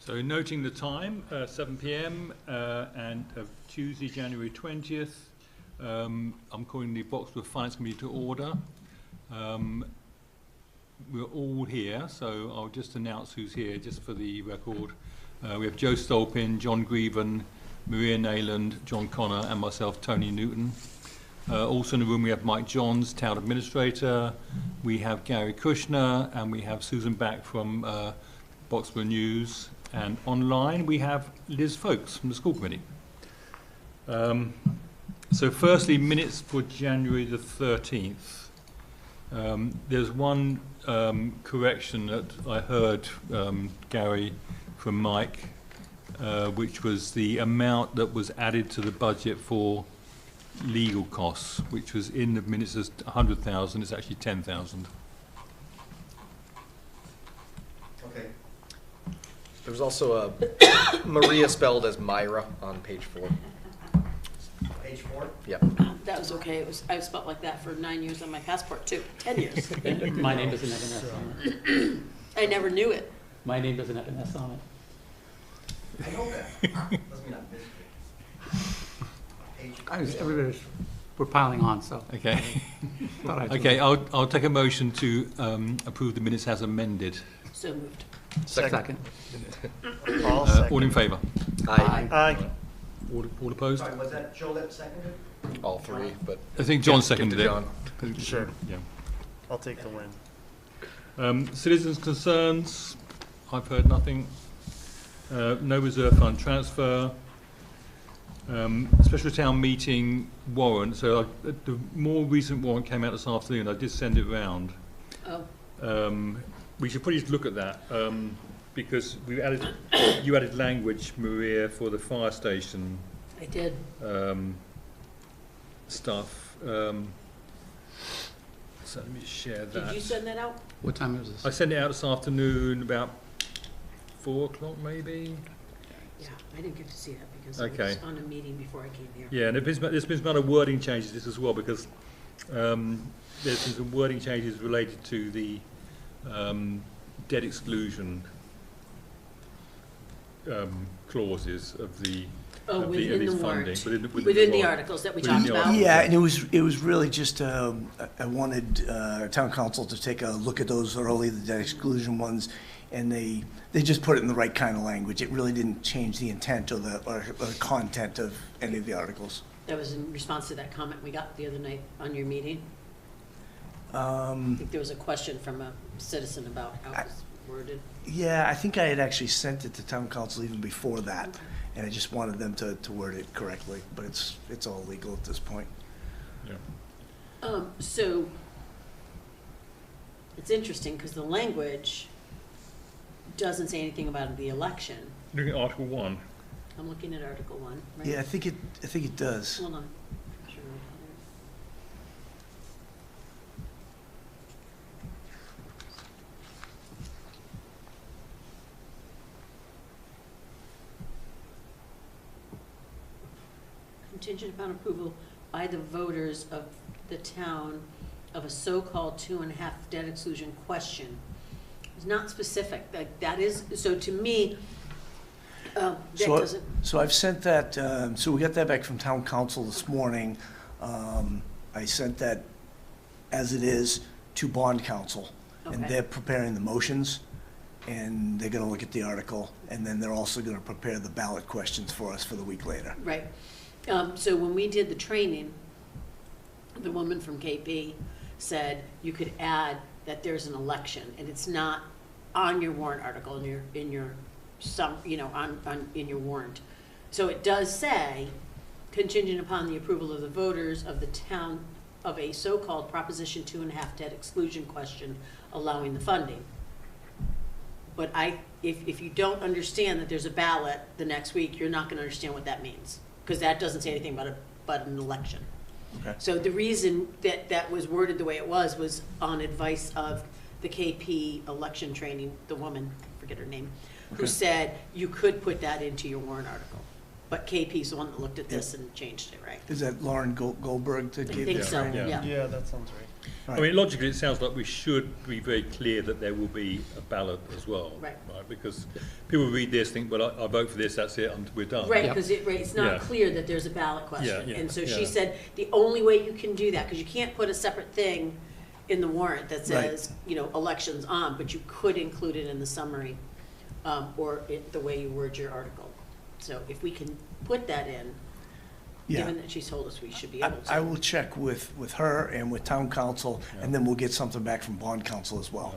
So noting the time, 7 p.m. And of Tuesday, January 20th, I'm calling the Boxwood Finance Committee to order. We're all here, so I'll just announce who's here, just for the record. We have Joe Stolpin, John Grieven, Maria Nayland, John Connor, and myself, Tony Newton. Also in the room we have Mike Johns, Town Administrator. We have Gary Kushner, and we have Susan Back from Boxwood News. And online we have Liz Folks from the School Committee. So firstly, minutes for January the 13th. There's one correction that I heard, Gary, from Mike, which was the amount that was added to the budget for legal costs, which was in the minutes as 100,000. It's actually 10,000. Okay. There was also a Maria spelled as Myra on page 4. Page 4? Yep. That was okay. I was spelled like that for 9 years on my passport too. 10 years. My name doesn't have an S on it. I never knew it. My name doesn't have an S on it. I know that. Doesn't mean I missed it. We're piling on, so. Okay. thought I'd do Okay, it. I'll take a motion to approve the minutes as amended. So moved. Second. All in favour? Aye. Aye. All opposed? Sorry, was that Joe that seconded? All three, but I think John give seconded to it. John. Sure. Yeah. I'll take the win. Citizens' concerns, I've heard nothing. No reserve fund transfer. Special town meeting warrant. So the more recent warrant came out this afternoon. I did send it round. Oh. We should probably just look at that because you added language, Maria, for the fire station I did. stuff. So let me just share that. Did you send that out? What time was this? I sent it out this afternoon about 4 o'clock maybe. Yeah, I didn't get to see that because Okay. I was on a meeting before I came here. Yeah, and there's been some other wording changes to this as well because there's been some wording changes related to the debt exclusion clauses of the Oh, of within his the funding. warrant. Within Within the warrant. articles that we Within talked the about? articles. Yeah, and it was really just, I wanted town council to take a look at those early, the debt exclusion ones, and they just put it in the right kind of language. It really didn't change the intent or the content of any of the articles. That was in response to that comment we got the other night on your meeting. I think there was a question from a citizen about how it was worded. Yeah, I think I had actually sent it to town council even before that, and I just wanted them to word it correctly, but it's all legal at this point. Yeah. So it's interesting because the language doesn't say anything about the election. Looking at Article 1. I'm looking at Article 1, right? Yeah, I think it does. Hold on. Sure. Contingent upon approval by the voters of the town of a so-called 2.5 debt exclusion question. It's not specific, like that is, so to me, that doesn't. So I've sent that, so we got that back from town council this morning. I sent that as it is to bond council. And Okay. they're preparing the motions, and they're gonna look at the article, and then they're also gonna prepare the ballot questions for us for the week later. Right. So when we did the training, the woman from KP said you could add that there's an election, and it's not on your warrant article, in your warrant. So it does say contingent upon the approval of the voters of the town of a so-called Proposition 2.5 debt exclusion question allowing the funding. But if you don't understand that there's a ballot the next week, you're not gonna understand what that means, because that doesn't say anything about an election. Okay. So the reason that was worded the way it was on advice of the KP election training, the woman, I forget her name, who Okay. said you could put that into your warrant article. But KP's the one that looked at this and changed it, right? Is that Lauren Goldberg that I gave think that? so, Yeah. yeah. Yeah, that sounds right. I mean, logically, it sounds like we should be very clear that there will be a ballot as well. Right. Because people read this, think, well, I vote for this, that's it, and we're done. Right, Yep. because it's not Yeah. clear that there's a ballot question. Yeah, And so yeah. she said, the only way you can do that, because you can't put a separate thing in the warrant that Right. says, elections on, but you could include it in the summary, the way you word your article. So if we can put that in, Yeah. given that she's told us we should be I able to. I will check with her and with town council, and then we'll get something back from bond council as well.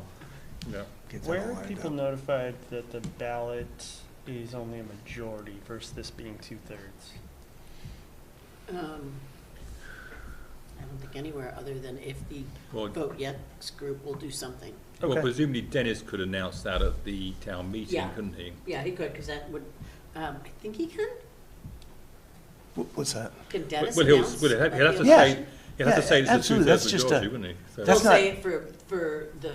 Yeah. Get that Where all are lined people up. notified that the ballot is only a majority versus this being 2/3? I don't think anywhere other than if the Well, Vote Yes group will do something. well, Okay. presumably Dennis could announce that at the town meeting, Yeah. couldn't he? Yeah, he could, because that would, I think he can. What's that? Can Dennis Well, announce? he'll have to Yeah. say, he'll have to Yeah, say it's a absolutely. That's two-thirds just majority, a- wouldn't he? So- That's He'll not- say it for the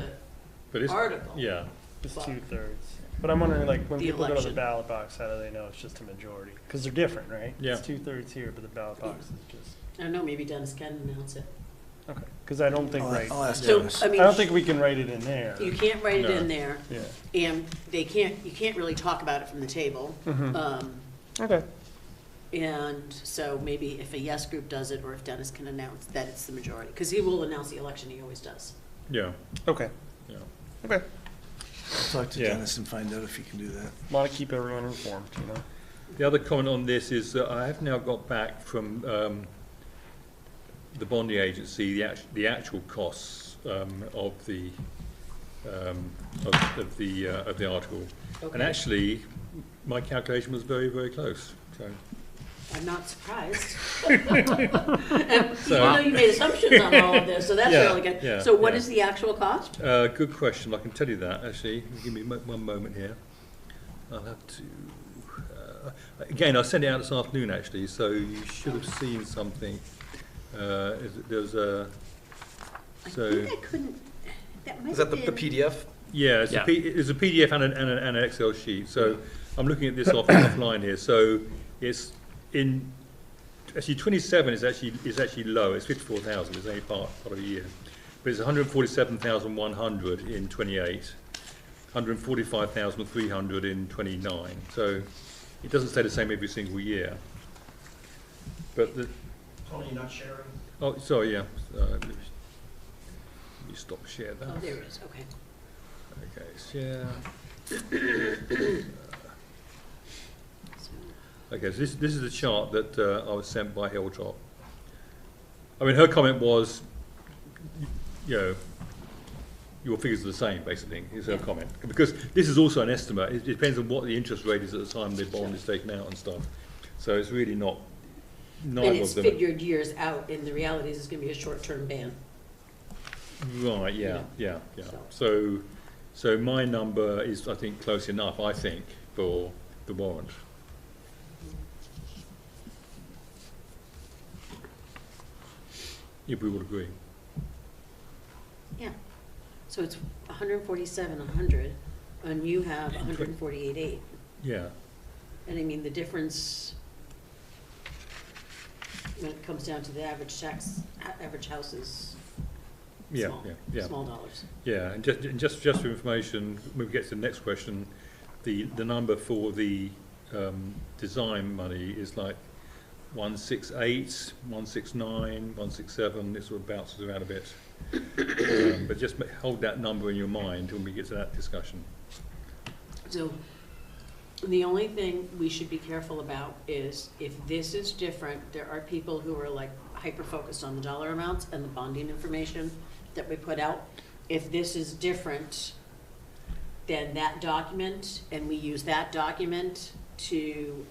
But it's- article. Yeah, It's But- 2/3. But I'm wondering, like, when The people go to the election. ballot box, how do they know it's just a majority? Because they're different, right? Yeah. It's 2/3 here, but the ballot box is just, I don't know, maybe Dennis can announce it. okay. Because I don't think, right, I'll ask So, Dennis. I I mean, don't think we can write it in there. you can't write it No. in there, Yeah. and you can't really talk about it from the table. Mhm. Okay. And so maybe if a yes group does it, or if Dennis can announce that it's the majority, because he will announce the election, he always does. yeah, Okay. yeah. Okay. I'll talk to Yeah. Dennis and find out if he can do that. Want to keep everyone informed, The other comment on this is that I have now got back from the bonding agency the actual costs of the article, and Okay. actually my calculation was very, very close. So I'm not surprised. And So- even though you made assumptions on all of this, so that's Yeah, really good. yeah, So what yeah. is the actual cost? good question. I can tell you that actually. Give me one moment here. I'll have to. Again, I sent it out this afternoon actually, so you should have seen something. There's a. I So. think I couldn't, that might Is that have the been. PDF? Yeah, it's Yeah. it's a PDF and an Excel sheet. So I'm looking at this offline here. So it's actually 27 is actually low. It's 54,000. It's only part of a year, but it's 147,100 in 28, 145,300 in 29. So it doesn't stay the same every single year. But the Tony, you're not sharing? oh, sorry, yeah. Let me stop share that. Oh, there it is, okay. Okay, share. So, Okay, so this is a chart that I was sent by Hilltop. I mean, her comment was, your figures are the same, basically, is her Yeah. comment. Because this is also an estimate. It depends on what the interest rate is at the time the bond is taken out and stuff. So it's really not, And neither it's of them. figured years out, and the reality is it's gonna be a short-term ban. Right, yeah. So- So my number is, I think, close enough, I think, for the warrant. If we would agree. Yeah, so it's 147,100, and you have 148,800. Yeah, And I mean, the difference, when it comes down to the average house is yeah, small, yeah. small dollars. Yeah, and just for information, when we get to the next question, the number for the design money is like 168, 169, 167. It sort of bounces around a bit, but just hold that number in your mind when we get to that discussion. So the only thing we should be careful about is if this is different, there are people who are like hyper-focused on the dollar amounts and the bonding information that we put out. If this is different than that document, and we use that document to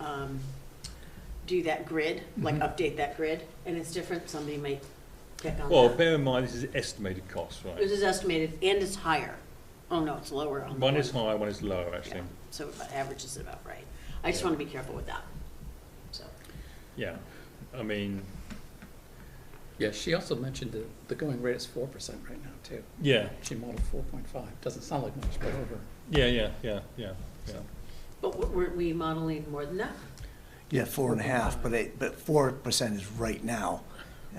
do that grid, like update that grid, and it's different, somebody might pick on Well, that. bear in mind, this is estimated cost, right? This is estimated, and it's higher. Oh, no, it's lower on the One is higher, one is lower, actually. Yeah, so it averages it about right. I just want to be careful with that, so. Yeah, I mean, Yeah, she also mentioned that the going rate is 4% right now, too. yeah, She modeled 4.5. Doesn't sound like much, but over. yeah. But weren't we modeling more than that? Yeah, 4.5, but 4% is right now.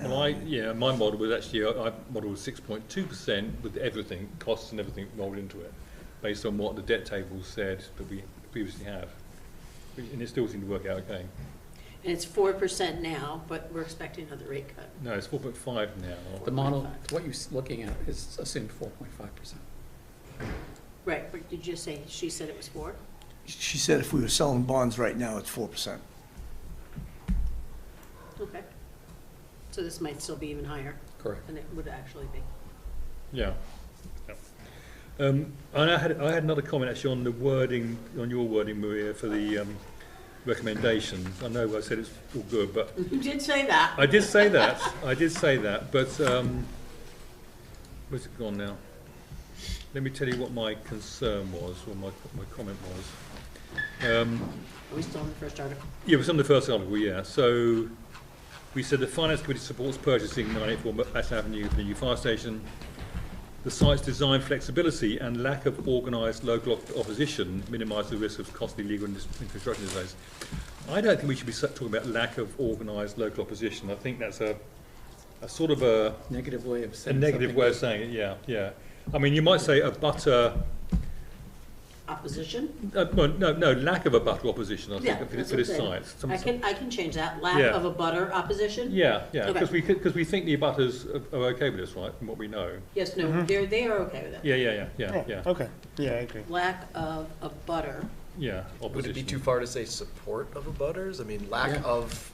Well, my model was actually, I modelled 6.2% with everything, costs and everything rolled into it, based on what the debt table said that we previously had. And it still seemed to work out okay. And it's 4% now, but we're expecting another rate cut. No, it's 4.5 now. The model, what you're looking at is assumed 4.5%. Right, but did you say, she said it was 4? She said if we were selling bonds right now, it's 4%. Okay. So this might still be even higher Correct. than it would actually be. Yeah. And I had another comment actually on the wording, on your wording, Maria, for the recommendations. I know I said it's all good, but You did say that. I did say that. But where's it gone now? Let me tell you what my concern was, or my comment was. Are we still in the first article? Yeah, it was on the first article, yeah. So we said the Finance Committee supports purchasing 984 Bass Avenue for the new fire station. The site's design flexibility and lack of organised local opposition minimise the risk of costly legal and construction delays. I don't think we should be talking about lack of organised local opposition. I think that's a sort of a Negative way of a saying negative something. way of saying it, yeah. I mean, you might say a butter, Opposition? well, no, lack of a butter opposition, I Yeah, think, that's for this what I'm site. saying. I can change that. Lack Yeah. of a butter opposition? Yeah, Okay. because we think the abutters are okay with this, right, from what we know. Yes, no, they are okay with it. Yeah, Okay, yeah, I agree. Lack of a butter. yeah, Would it opposition. be too far to say support of abutters? I mean, lack Yeah. of,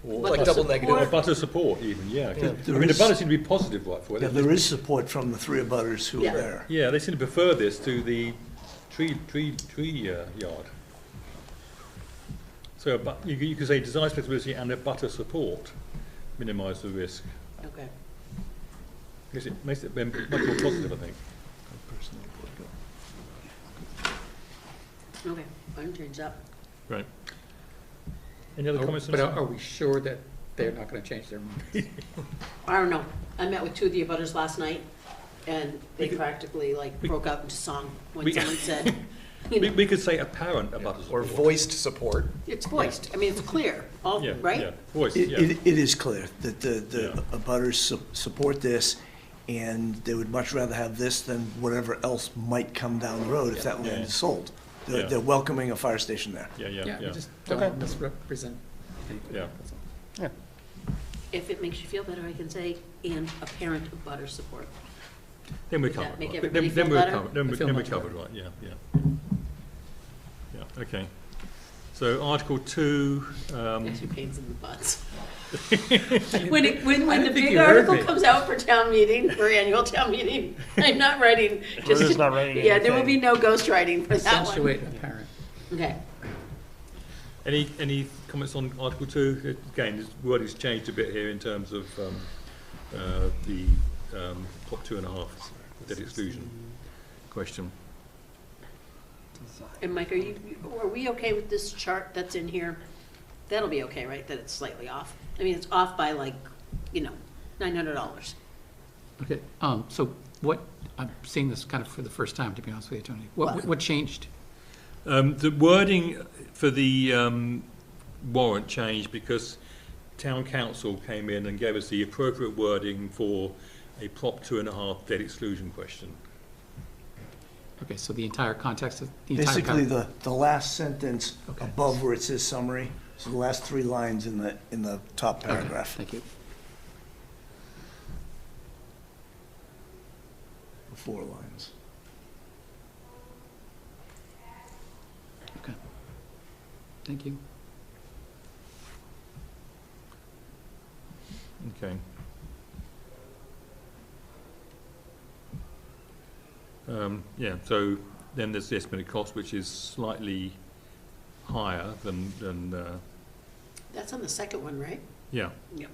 Or But like the double support- negative. butter support even, yeah. 'Cause, Yeah. I There mean, the is- butters seem to be positive, right, for it. Yeah, there is support from the three abutters who Yeah. are there. Yeah, they seem to prefer this to the tree yard. So you could say design flexibility and a butter support minimise the risk. Okay. Makes it much more positive, I think. Okay, I can change that. Right. Any other comments? on But this? are we sure that they're not gonna change their mind? I don't know. I met with two of the abutters last night, and they practically like broke out into song when we- someone said, you know, We could say apparent a butter Or support. voiced support. it's voiced. I mean, it's clear, all, Yeah, right? yeah, voice, It, yeah. it is clear that the Yeah. abutters support this, and they would much rather have this than whatever else might come down the road if that land is sold. Yeah. They're welcoming a fire station there. Yeah. We just don't Okay. want to misrepresent anything. Yeah. That's all. Yeah. If it makes you feel better, I can say, and apparent abutter support. Then we're Would that covered. make right. everybody Then feel we're better? covered. Then I feel we're much covered, better. right, yeah, okay. So Article 2, Gives you pains in the butts. I When the didn't think big you heard article me. comes out for town meeting, for annual town meeting, I'm not writing. We're just not writing Yeah, there will be anything. no ghost writing for that one. Accentuate apparent. Okay. Any comments on Article 2? Again, this word has changed a bit here in terms of the top 2.5 debt exclusion question. And Mike, are we okay with this chart that's in here? That'll be okay, right? That it's slightly off? I mean, it's off by like, $900. Okay, so what, I'm seeing this kind of for the first time, to be honest with you, Tony. What? What changed? The wording for the warrant changed because town council came in and gave us the appropriate wording for a Prop 2.5 debt exclusion question. Okay, so the entire context of the entire. Basically, the last sentence Okay. above where it says summary, so the last three lines in the top Okay, paragraph. thank you. The 4 lines. Okay. Thank you. Okay. Yeah, so then there's the estimated cost, which is slightly higher than That's on the second one, right? yeah. Yep.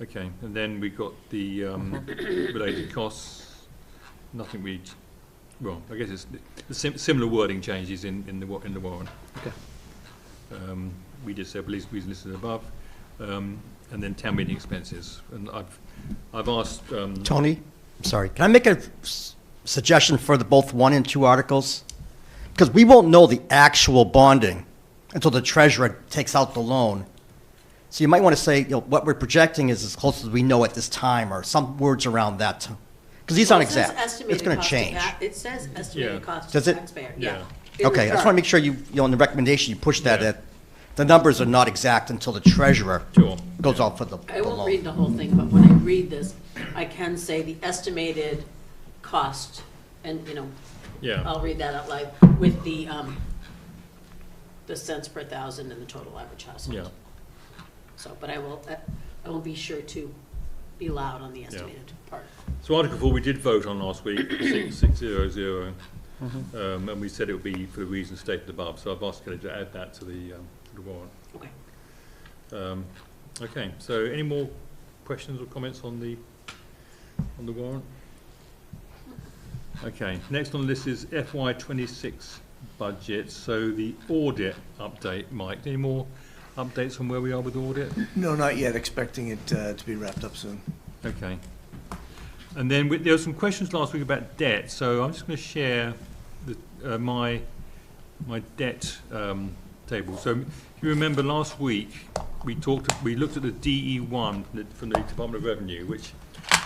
Okay, and then we got the related costs. Nothing well, I guess it's the similar wording changes in the warrant. Okay. We just said please listed above, and then town meeting expenses. And I've asked. Tony, sorry, can I make a suggestion for the both 1 and 2 articles? Because we won't know the actual bonding until the treasurer takes out the loan. So you might want to say, what we're projecting is as close as we know at this time, or some words around that. Because these aren't Well, it says exact. It's estimated going to cost to change. It says estimated Yeah. cost to Does it? taxpayer, Yeah. yeah. In the Okay, I just want to chart. make sure in the recommendation, you push that, Yeah. that the numbers are not exact until the treasurer Sure. goes out for the I won't loan. read the whole thing, but when I read this, I can say the estimated cost, and, Yeah. I'll read that out loud, with the cents per thousand and the total average household. Yeah. So, but I will be sure to be loud on the estimated part. So Article 4 we did vote on last week, 600, and we said it would be for the reasons stated above. So I've asked Kelly to add that to the warrant. Okay. Okay. So any more questions or comments on the warrant? Okay. Next on the list is FY26 budget. So the audit update, Mike. Any more updates on where we are with audit? No, not yet, expecting it to be wrapped up soon. Okay. And then there were some questions last week about debt, so I'm just going to share my debt table. So if you remember last week, we looked at the DE1 from the Department of Revenue, which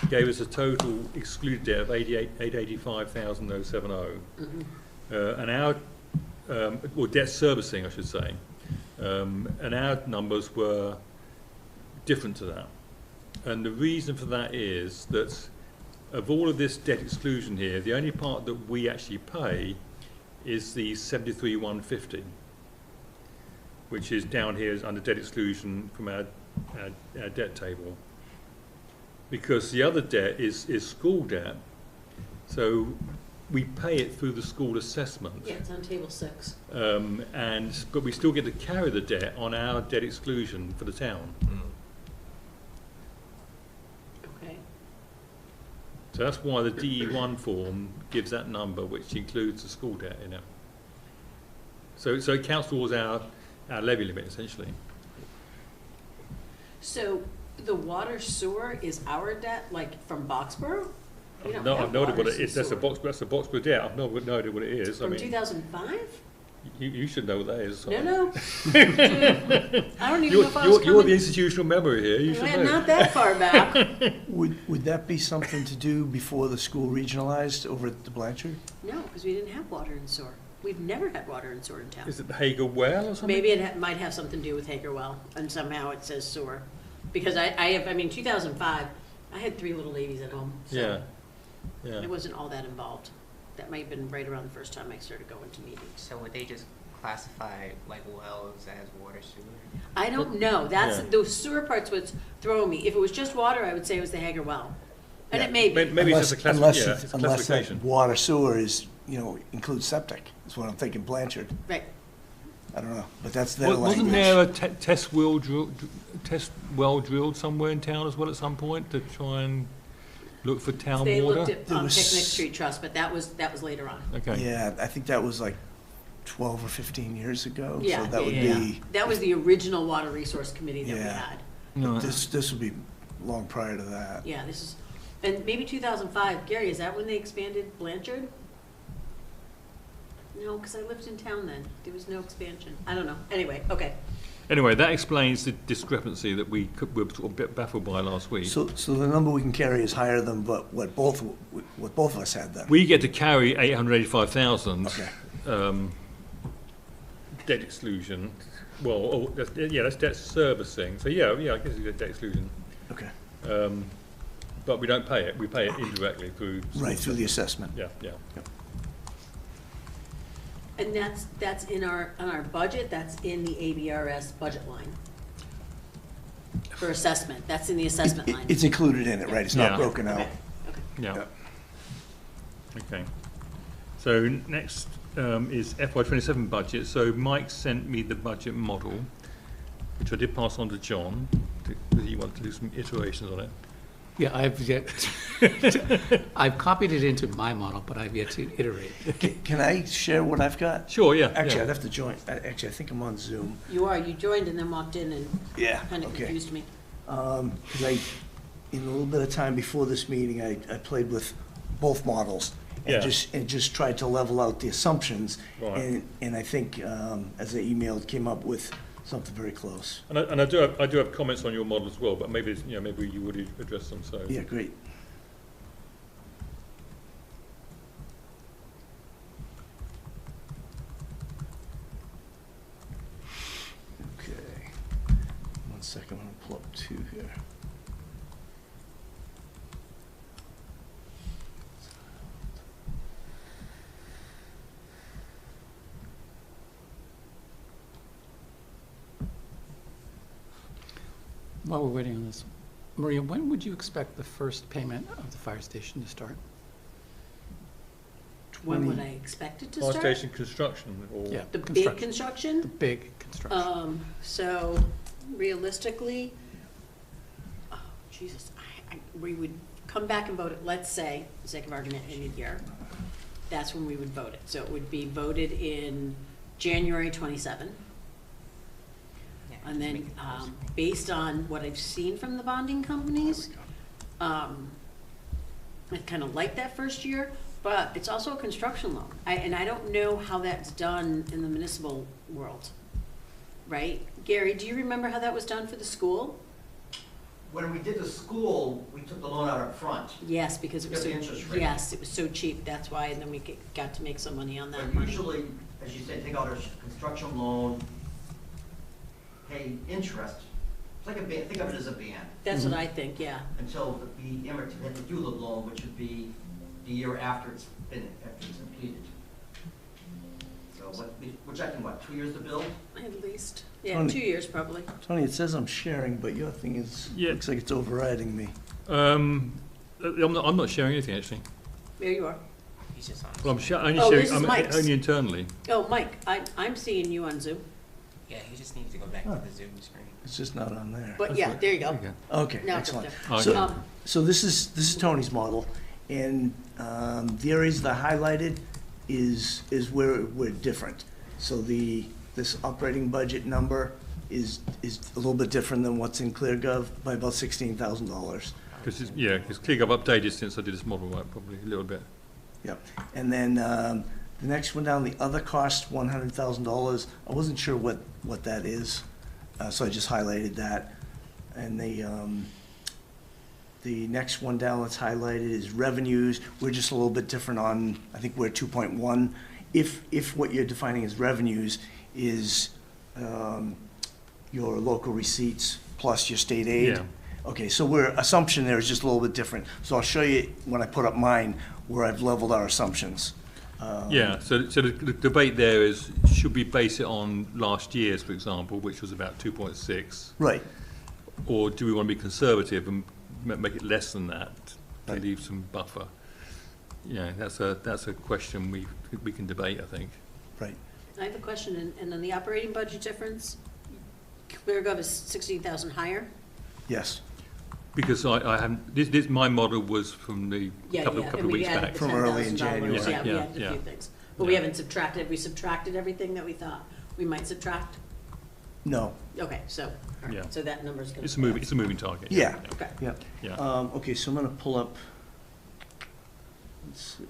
gave us a total excluded debt of 885,070, and our or debt servicing, I should say, and our numbers were different to that. And the reason for that is that of all of this debt exclusion here, the only part that we actually pay is the 73,150, which is down here under debt exclusion from our debt table. Because the other debt is school debt, so we pay it through the school assessment. Yeah, it's on table 6. But we still get to carry the debt on our debt exclusion for the town. Okay. So that's why the DE1 form gives that number, which includes the school debt in it. So it counts towards our levy limit, essentially. So the water sewer is our debt, like from Boxborough? We don't No, have I've no idea what water it is. That's a sewer. Boxborough debt. I've no idea what it is. I From mean, 2005? you should know what that is. No, no. Dude, I don't even know if I was You're the coming. institutional memory here. You should know. Not that far back. Would that be something to do before the school regionalized over at the Blanchard? No, because we didn't have water and sewer. We've never had water and sewer in town. Is it the Hager Well or something? Maybe it might have something to do with Hager Well, and somehow it says sewer. Because I mean, 2005, I had 3 little ladies at home, so Yeah. I Yeah. wasn't all that involved. That might have been right around the first time I started going to meetings. So would they just classify like wells as water sewer? I don't know. That's Yeah. the sewer part's what's throwing me. If it was just water, I would say it was the Hager Well, and Yeah. it may be. Maybe it's just a Unless it's a that classification. water sewer is, includes septic, is what I'm thinking, Blanchard. Right. I don't know, but that's their Wasn't language. there a test well drilled somewhere in town as well at some point to try and look for town They water? looked at There Picnic was- Street Trust, but that was later on. Okay. Yeah, I think that was like 12 or 15 years ago. Yeah, So that would yeah. be, That was the original Water Resource Committee that we Yeah. had. No, this would be long prior to that. Yeah, this is, and maybe 2005. Gary, is that when they expanded Blanchard? No, because I lived in town then. There was no expansion. I don't know. Anyway, okay. Anyway, that explains the discrepancy that we were sort of a bit baffled by last week. So the number we can carry is higher than what both of us had then? We get to carry 885,000 Okay. debt exclusion. Well, that's debt servicing. So yeah, I guess it's debt exclusion. Okay, But we don't pay it. We pay it indirectly through. right, through the assessment. Yeah, yeah. And that's on our budget. That's in the ABRS budget line for assessment. That's in the assessment line. It's included in it, right? It's not Yeah. broken out. Okay. Okay. Yeah. Yeah. Okay. So next is FY27 budget. So Mike sent me the budget model, which I did pass on to John, because he wanted to do some iterations on it. Yeah, I've copied it into my model, but I've yet to iterate. Can I share what I've got? Sure, yeah. Actually, yeah. I'd have to join. Actually, I think I'm on Zoom. You joined and then walked in and Yeah, kind of okay. confused me. Because in a little bit of time before this meeting, I played with both models, Yeah. and just tried to level out the assumptions. Right. And I think, as I emailed, came up with something very close. And I do have comments on your model as well, but maybe, maybe you would address them, so. Yeah, great. Okay. 1 second, I'm gonna pull up 2 here. While we're waiting on this, Maria, when would you expect the first payment of the fire station to start? When would I expect it to Fire start? station construction, or? Yeah, The big The construction? big construction. So realistically, oh, Jesus, we would come back and vote it, let's say, for the sake of argument, in a year. That's when we would vote it. So it would be voted in January 27. Yeah, And just then, make it closer. based on what I've seen from the bonding companies, I kind of like that first year, but it's also a construction loan. And I don't know how that's done in the municipal world, right? Gary, do you remember how that was done for the school? When we did the school, we took the loan out up front. Yes, because it was so, Get the interest rate. yes, it was so cheap, that's why, and then we got to make some money on that But money. usually, as you say, take out a construction loan, pay interest. It's like a band, think of it as a band, That's what I think, yeah. until the had to do the loan, which would be the year after it's completed. So which I think, 2 years to build? At least, yeah, Tony. 2 years probably. Tony, it says I'm sharing, but your thing is, Yeah. looks like it's overriding me. I'm not sharing anything, actually. There you are. He's just on. Well, I'm only Oh, sharing, this is Mike's. only internally. Oh, Mike, I'm seeing you on Zoom, Yeah, he just needs to go back Oh. to the Zoom screen. It's just not on there. but yeah, there you go. Okay. Okay, Now it's up excellent. there. Okay. So, so this is Tony's model, and the areas that I highlighted is where we're different. So this operating budget number is a little bit different than what's in ClearGov by about $16,000. Because, because ClearGov updated since I did this model, right, probably a little bit. Yep. And then the next one down, the other cost, $100,000. I wasn't sure what that is, so I just highlighted that. And the next one down that's highlighted is revenues. We're just a little bit different on, I think we're 2.1. If what you're defining as revenues is your local receipts plus your state aid. Yeah. Okay, so our assumption there is just a little bit different. So I'll show you when I put up mine where I've leveled our assumptions. Yeah, so the debate there is, should we base it on last year's, for example, which was about 2.6? Right. Or do we want to be conservative and make it less than that to Right. leave some buffer? Yeah, that's a question we can debate, I think. Right. I have a question, and then the operating budget difference, ClearGov is 16,000 higher? Yes. Because I haven't, my model was from the couple and of we weeks added back. the From early in $10,000. January. Yeah, we Yeah, added a yeah. few things. But we Yeah. haven't subtracted, have we subtracted everything that we thought we might subtract? No. Okay, so, all right, Yeah. so that number's gonna. It's a moving target. Yeah. Okay. Yep. Yeah. Okay, so I'm gonna pull up, let's see.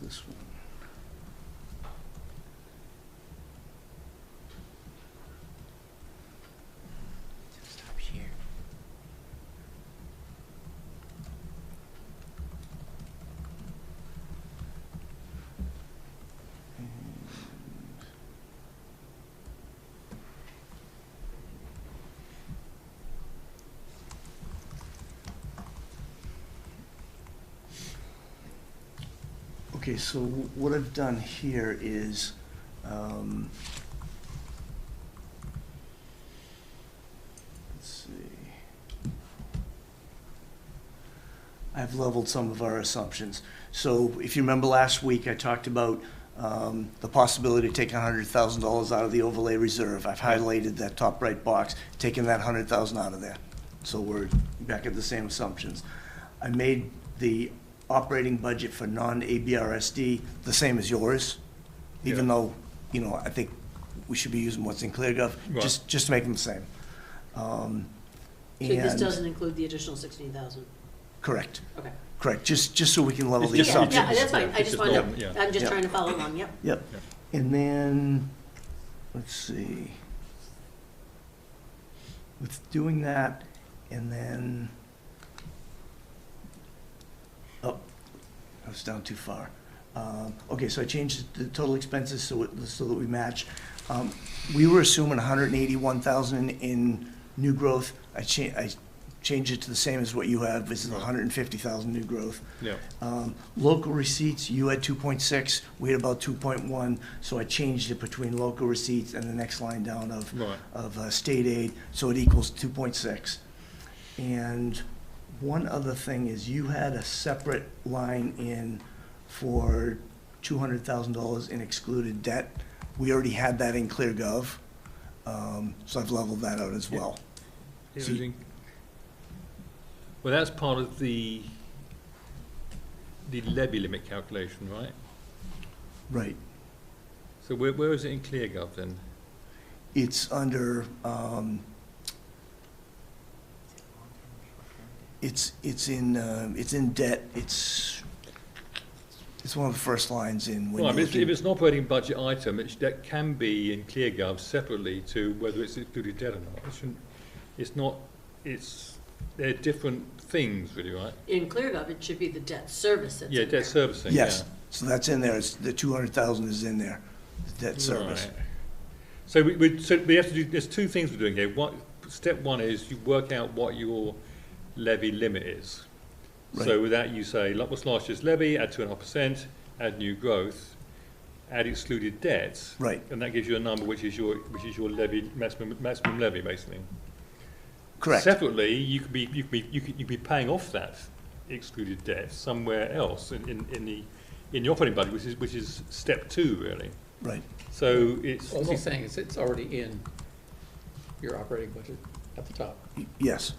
This one. Stop here. Okay, so what I've done here is, let's see. I've leveled some of our assumptions. So if you remember last week, I talked about the possibility of taking $100,000 out of the overlay reserve. I've highlighted that top right box, taking that $100,000 out of there. So we're back at the same assumptions. I made the operating budget for non-ABRSD the same as yours, even Yeah. though, I think we should be using what's in ClearGov, Right. just to make them the same. So this And- doesn't include the additional 16,000? Correct, Okay. correct, just so we can level the It's just- assumptions. Yeah, that's fine, I It's just just wanted, normal, yeah. I'm just Yeah. trying to follow along, yep. Yep. And then, let's see. With doing that, and then, oh, I was down too far. Okay, so I changed the total expenses so that we match. We were assuming 181,000 in new growth. I changed it to the same as what you have, this is 150,000 new growth. Yeah. Local receipts, you had 2.6, we had about 2.1, so I changed it between local receipts and the next line down of, Right. state aid, so it equals 2.6. And one other thing is you had a separate line in for $200,000 in excluded debt. We already had that in ClearGov, so I've leveled that out as well. So you- Well, that's part of the levy limit calculation, right? Right. So where is it in ClearGov then? It's under, it's in debt, it's one of the first lines in when Well, you're if it's an operating budget item, that can be in ClearGov separately to whether it's included debt or not. It shouldn't, it's not, they're different things really, right? In ClearGov, it should be the debt service that's Yeah, in there. debt servicing, yeah. Yes, so that's in there, it's, the 200,000 is in there, the debt service. Right. So we have to do, there's two things we're doing here. Step one is you work out what your levy limit is. So Right. with that you say, what's last year's levy, add 2.5%, add new growth, add excluded debts. Right. And that gives you a number which is your levy, maximum levy basically. Correct. Separately, you could be paying off that excluded debt somewhere else in the operating budget, which is step two really. Right, So it's All not- he's saying is it's already in your operating budget at the top. yes.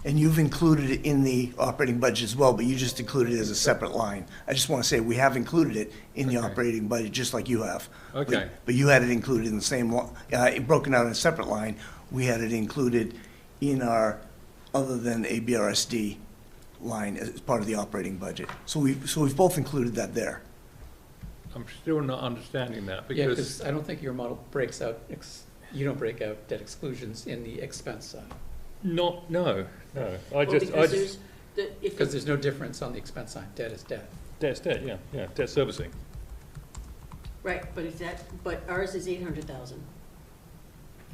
And you've included it in the operating budget as well, but you just included it as a separate line. I just want to say, we have included it in the Okay. operating budget, just like you have. But- Okay. But you had it included in the same, broken out in a separate line. We had it included in our, other than a BRSD line as part of the operating budget. So we've both included that there. I'm still not understanding that Yeah, because, because I don't think your model breaks out, you don't break out debt exclusions in the expense side. no. Well, because there's, if, Because there's no difference on the expense side, debt is debt. Debt's debt, yeah, debt servicing. right, but if that, but ours is 800,000.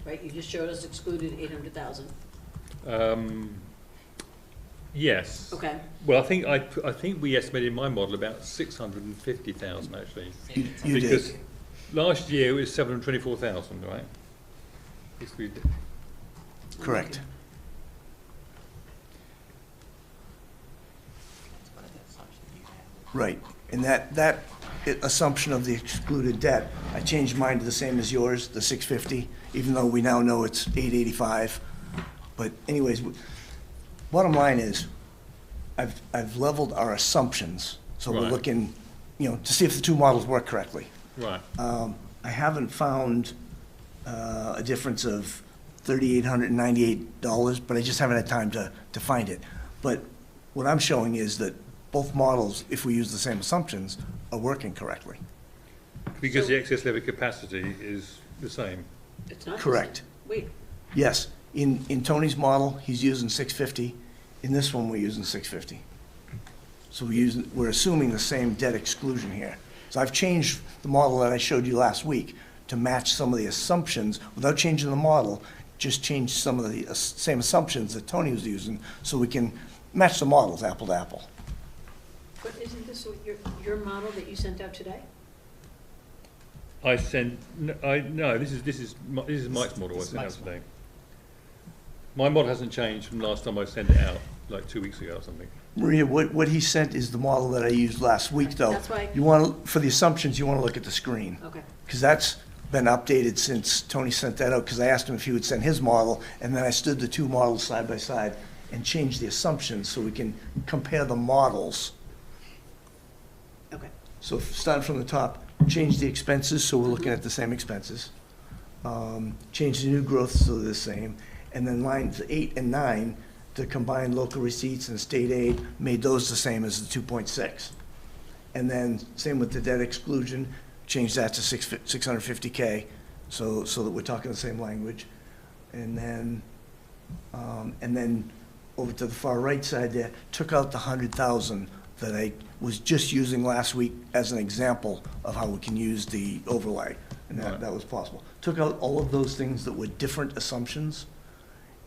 Right, you just showed us excluded 800,000. Yes. Okay, Well, I think we estimated in my model about 650,000 actually. You Because did. last year it was 724,000, right? Excluded debt. Correct. That's what the assumption you have. Right, and that assumption of the excluded debt, I changed mine to the same as yours, the 650, even though we now know it's 885. But anyways, bottom line is, I've leveled our assumptions, so we're Right. looking, to see if the two models work correctly. Right. I haven't found a difference of $3,898, but I just haven't had time to find it. But what I'm showing is that both models, if we use the same assumptions, are working correctly. Because So- the excess levy capacity is the same. it's not. the Correct. same. Wait, Yes, in Tony's model, he's using 650. In this one, we're using 650. So we're assuming the same debt exclusion here. So I've changed the model that I showed you last week to match some of the assumptions without changing the model, just change some of the same assumptions that Tony was using so we can match the models apple to apple. but isn't this what your model that you sent out today? No, this is Mike's model I This is sent out Mike's today. My model hasn't changed from last time I sent it out, like 2 weeks ago or something. Maria, what he sent is the model that I used last week, though. That's why- For the assumptions, you want to look at the screen. Okay, Because that's been updated since Tony sent that out, because I asked him if he would send his model, and then I stood the two models side by side and changed the assumptions so we can compare the models. okay. So starting from the top, change the expenses, so we're looking at the same expenses. Change the new growth so they're the same. And then lines 8 and 9, the combined local receipts and state aid, made those the same as the 2.6. And then same with the debt exclusion, changed that to 650K, so that we're talking the same language. And then over to the far right side there, took out the 100,000 that I was just using last week as an example of how we can use the overlay, and that was possible. Took out all of those things that were different assumptions,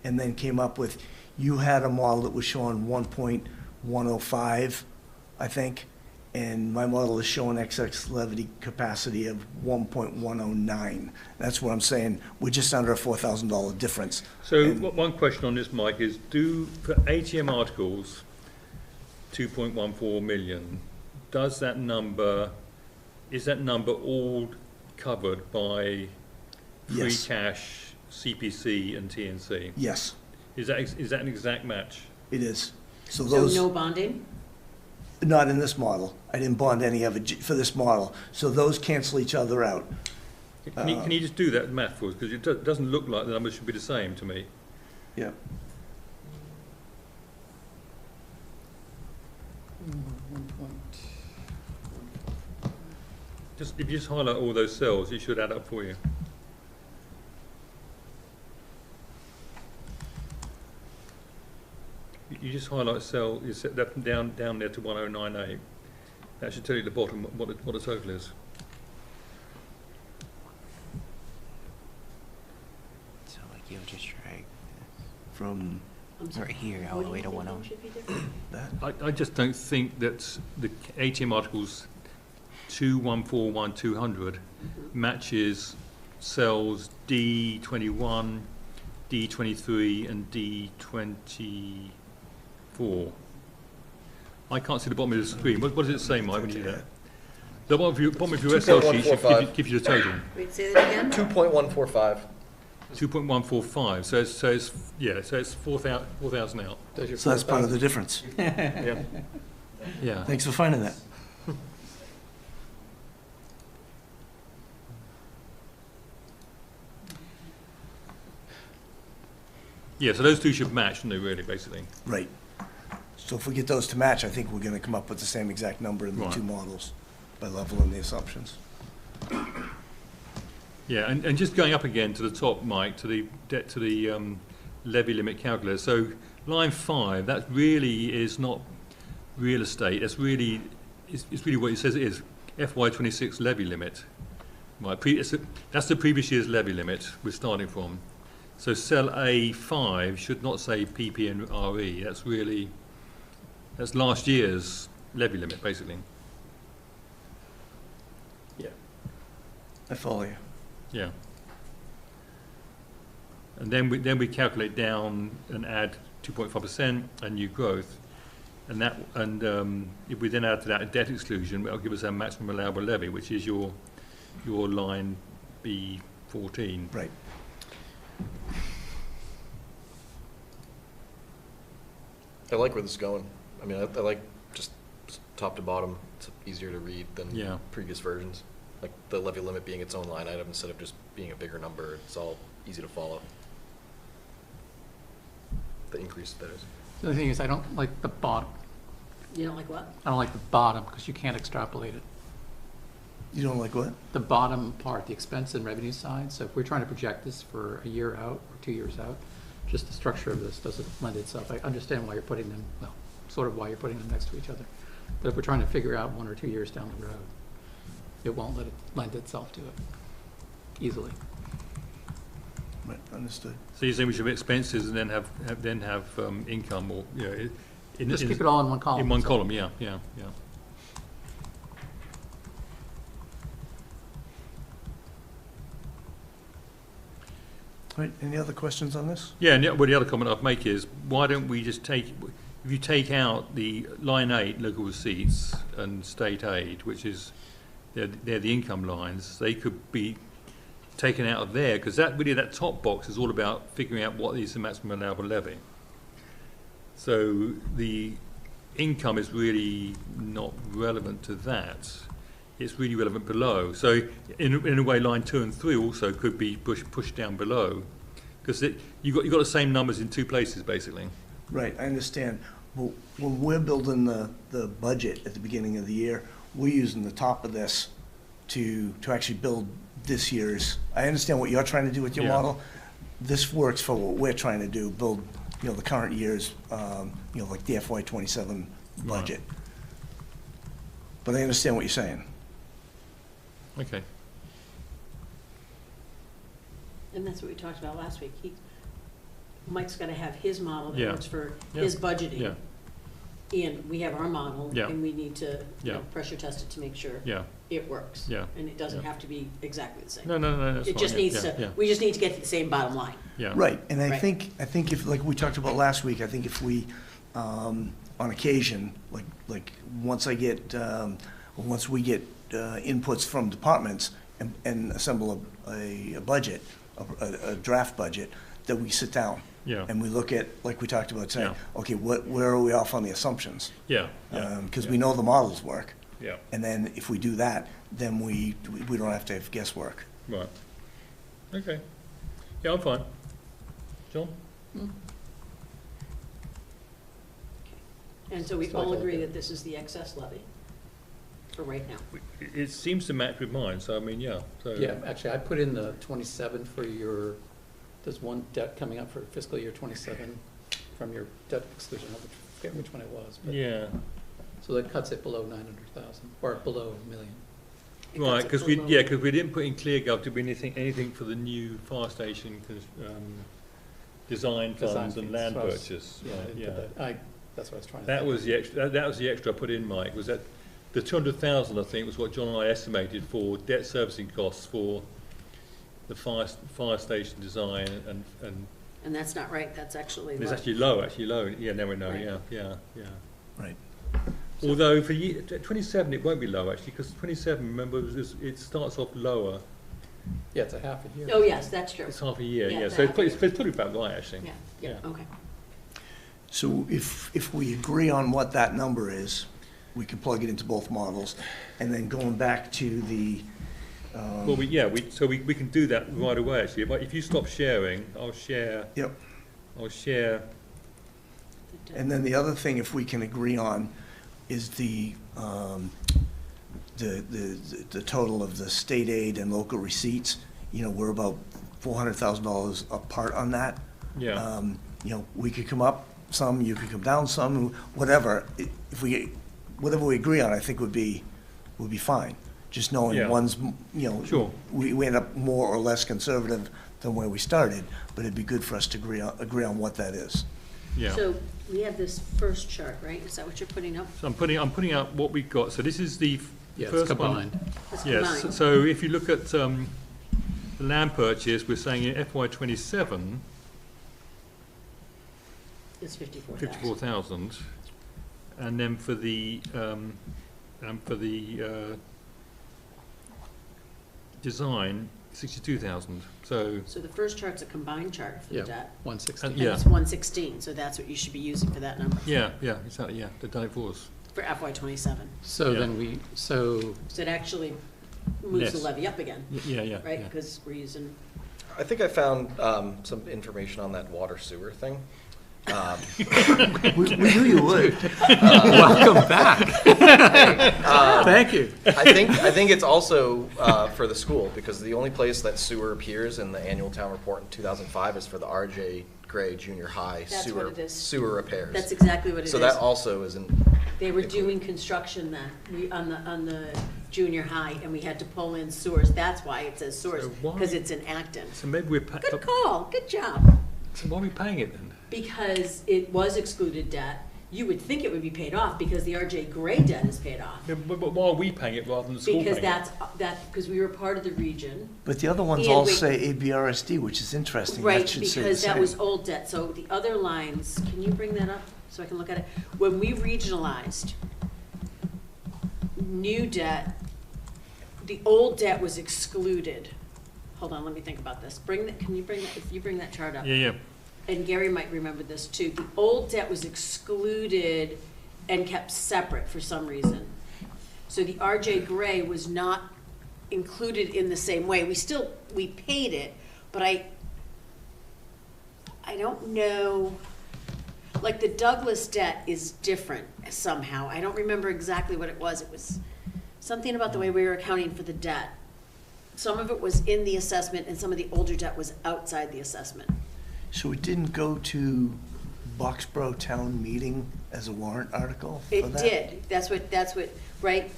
and then came up with, you had a model that was showing 1.105, I think, and my model is showing excess levy capacity of 1.109. That's what I'm saying, we're just under a $4,000 difference. So one question on this, Mike, is for ATM articles, 2.14 million, is that number all covered by free Yes. cash, CPC and TNC? Yes, Is that an exact match? it is. So So those, no bonding? not in this model. I didn't bond any of it for this model. So those cancel each other out. Can you just do that math for us? Because it doesn't look like the numbers should be the same to me. Yeah. If you just highlight all those cells, it should add up for you. You just highlight cell, you set that down there to 1098. That should tell you at the bottom what the total is. So like you'll just drag From I'm sorry. right here all What the do way you to think 10. should be different? that. I just don't think that the ATM articles 2141200 matches cells D21, D23 and D24. I can't see the bottom of the screen. What does it say, Mike, when you do that? The bottom of your Excel sheet should 2.145. give you the total. Wait, say that again? 2.145. 2.145. So it's 4,000 out. So that's part of the difference. Yeah. Thanks for finding that. Yeah, so those two should match, shouldn't they, really, basically? Right. So if we get those to match, I think we're gonna come up with the same exact number in the Right. two models by leveling the assumptions. Yeah, and just going up again to the top, Mike, to the levy limit calculator. So line 5, that really is not real estate. That's really it's really what it says it is. FY26 levy limit. Right, that's the previous year's levy limit we're starting from. So cell A5 should not say PP and RE. That's last year's levy limit, basically. Yeah. I follow you. Yeah. And then we calculate down and add 2.5% and new growth, and if we then add to that a debt exclusion, that'll give us our maximum allowable levy, which is your line B14. Right. I like where this is going. I mean, I like just top to bottom. It's easier to read than Yeah. previous versions. Like the levy limit being its own line item instead of just being a bigger number. It's all easy to follow. The increase, that is. The thing is, I don't like the bottom. You don't like what? I don't like the bottom because you can't extrapolate it. You don't like what? The bottom part, the expense and revenue side. So if we're trying to project this for a year out or 2 years out, just the structure of this doesn't lend itself. I understand why you're putting them, well, sort of why you're putting them next to each other. But if we're trying to figure out 1 or 2 years down the road, it won't lend itself to it easily. Right, understood. So you're saying we should have expenses and then have income, or Just keep it all in one column. in one so- column. Yeah. Right, any other questions on this? Yeah, and the other comment I'd make is, why don't we just if you take out the line 8, local receipts, and state aid, which is, they're the income lines, they could be taken out of there, because that top box is all about figuring out what is the maximum allowable levy. So the income is really not relevant to that. It's really relevant below. So in a way, line 2 and 3 also could be pushed down below, because you've got the same numbers in 2 places, basically. Right, I understand. Well, when we're building the budget at the beginning of the year, we're using the top of this to actually build this year's. I understand what you're trying to do with your Yeah. model. This works for what we're trying to do, build, the current year's, like the FY '27 budget. But I understand what you're saying. Okay. And that's what we talked about last week. Mike's gotta have his model that Yeah. works for Yeah. his budgeting. Yeah, And we have our model. Yeah. And we need to, Yeah. pressure test it to make sure yeah. it works. Yeah. And it doesn't Yeah. have to be exactly the same. No, that's fine. It just yeah, needs yeah, to, we just need to get to the same bottom line. Yeah. Right, and I Right. think if, like we talked about last week, I think if we, on occasion, like, once we get inputs from departments and assemble a budget, a draft budget, that we sit down. Yeah. And we look at, like we talked about, saying, Yeah. okay, where are we off on the assumptions? Yeah. Yeah. Because we know the models work, Yeah. and then if we do that, then we don't have to have guesswork. Right. Okay. Yeah, I'm fine. John? And so we So I all thought agree that- that this is the excess levy for right now. It seems to match with mine, so I mean, yeah, so. Yeah, actually, I put in the 27 for your, there's one debt coming up for fiscal year 27 from your debt exclusion, I forget which one it was. But Yeah, So that cuts it below 900,000, or below a million. It right, cuts it because we, below- yeah, because we didn't put in ClearGov to be anything for the new fire station, design Design funds and fees. land So I was- purchase. Yeah, I Right, didn't yeah. put that. That's what I was trying to. That think. was the extra, that was the extra I put in, Mike, was that the 200,000, I think, was what John and I estimated for debt servicing costs for the fire station design and And that's not right, that's actually it's low. actually low, yeah, now we know, Right. yeah. Right. Although for 27, it won't be low, actually, because 27, remember, it starts off lower, Yeah, it's a half a year. Oh, yes, that's true. it's half a year, Yeah, yeah, it's so half a it's pretty about right, actually. Yeah, Yeah. okay. So if we agree on what that number is, we can plug it into both models, and then going back to the, Well, we can do that right away, actually. If you stop sharing, I'll share, yep. And then the other thing, if we can agree on, is the total of the state aid and local receipts. We're about $400,000 apart on that. yeah, We could come up some, you could come down some, whatever. Whatever we agree on, I think would be fine. Just knowing Yeah. one's, Sure. we end up more or less conservative than where we started, but it'd be good for us to agree on what that is. yeah. So we have this first chart, right? Is that what you're putting up? So I'm putting out what we've got, so this is the Yeah, it's first one. combined. It's Yes, combined. so if you look at the land purchase, we're saying in FY '27, It's 54,000. 54,000, and then for the design, 62,000. So So the first chart's a combined chart for the Yeah, debt. 160. And Yeah. it's 116, so that's what you should be using for that number, yeah, exactly, yeah, they've done it for us. for FY '27. So Yeah. then So it actually moves the Yes. levy up again, Yeah. right? Because we're using, I think I found some information on that water sewer thing. We knew you would. welcome back. Thank you. I think it's also for the school, because the only place that sewer appears in the annual town report in 2005 is for the R.J. Gray Junior High That's what it is. sewer repairs. that's exactly what it is. So that also isn't, They were doing construction then, on the junior high, and we had to pull in sewers. That's why it says sewers, So why- because it's in Acton. So maybe we're, Good call, good job. so why are we paying it then? Because it was excluded debt. You would think it would be paid off because the R.J. Gray debt is paid off. But why are we paying it rather than the school paying Because it? because we were part of the region. But the other ones And all we- say ABRSD, which is interesting. Right, That should say the because that same. was old debt. So the other lines, can you bring that up so I can look at it? When we regionalized, new debt, the old debt was excluded. Hold on, let me think about this. Can you bring that, if you bring that chart up? Yeah. And Gary might remember this too. The old debt was excluded and kept separate for some reason. So the R.J. Gray was not included in the same way. We paid it, but I don't know. Like the Douglas debt is different somehow. I don't remember exactly what it was. It was something about the way we were accounting for the debt. Some of it was in the assessment and some of the older debt was outside the assessment. So it didn't go to Boxborough Town Meeting as a warrant article for It that? did. That's what, right?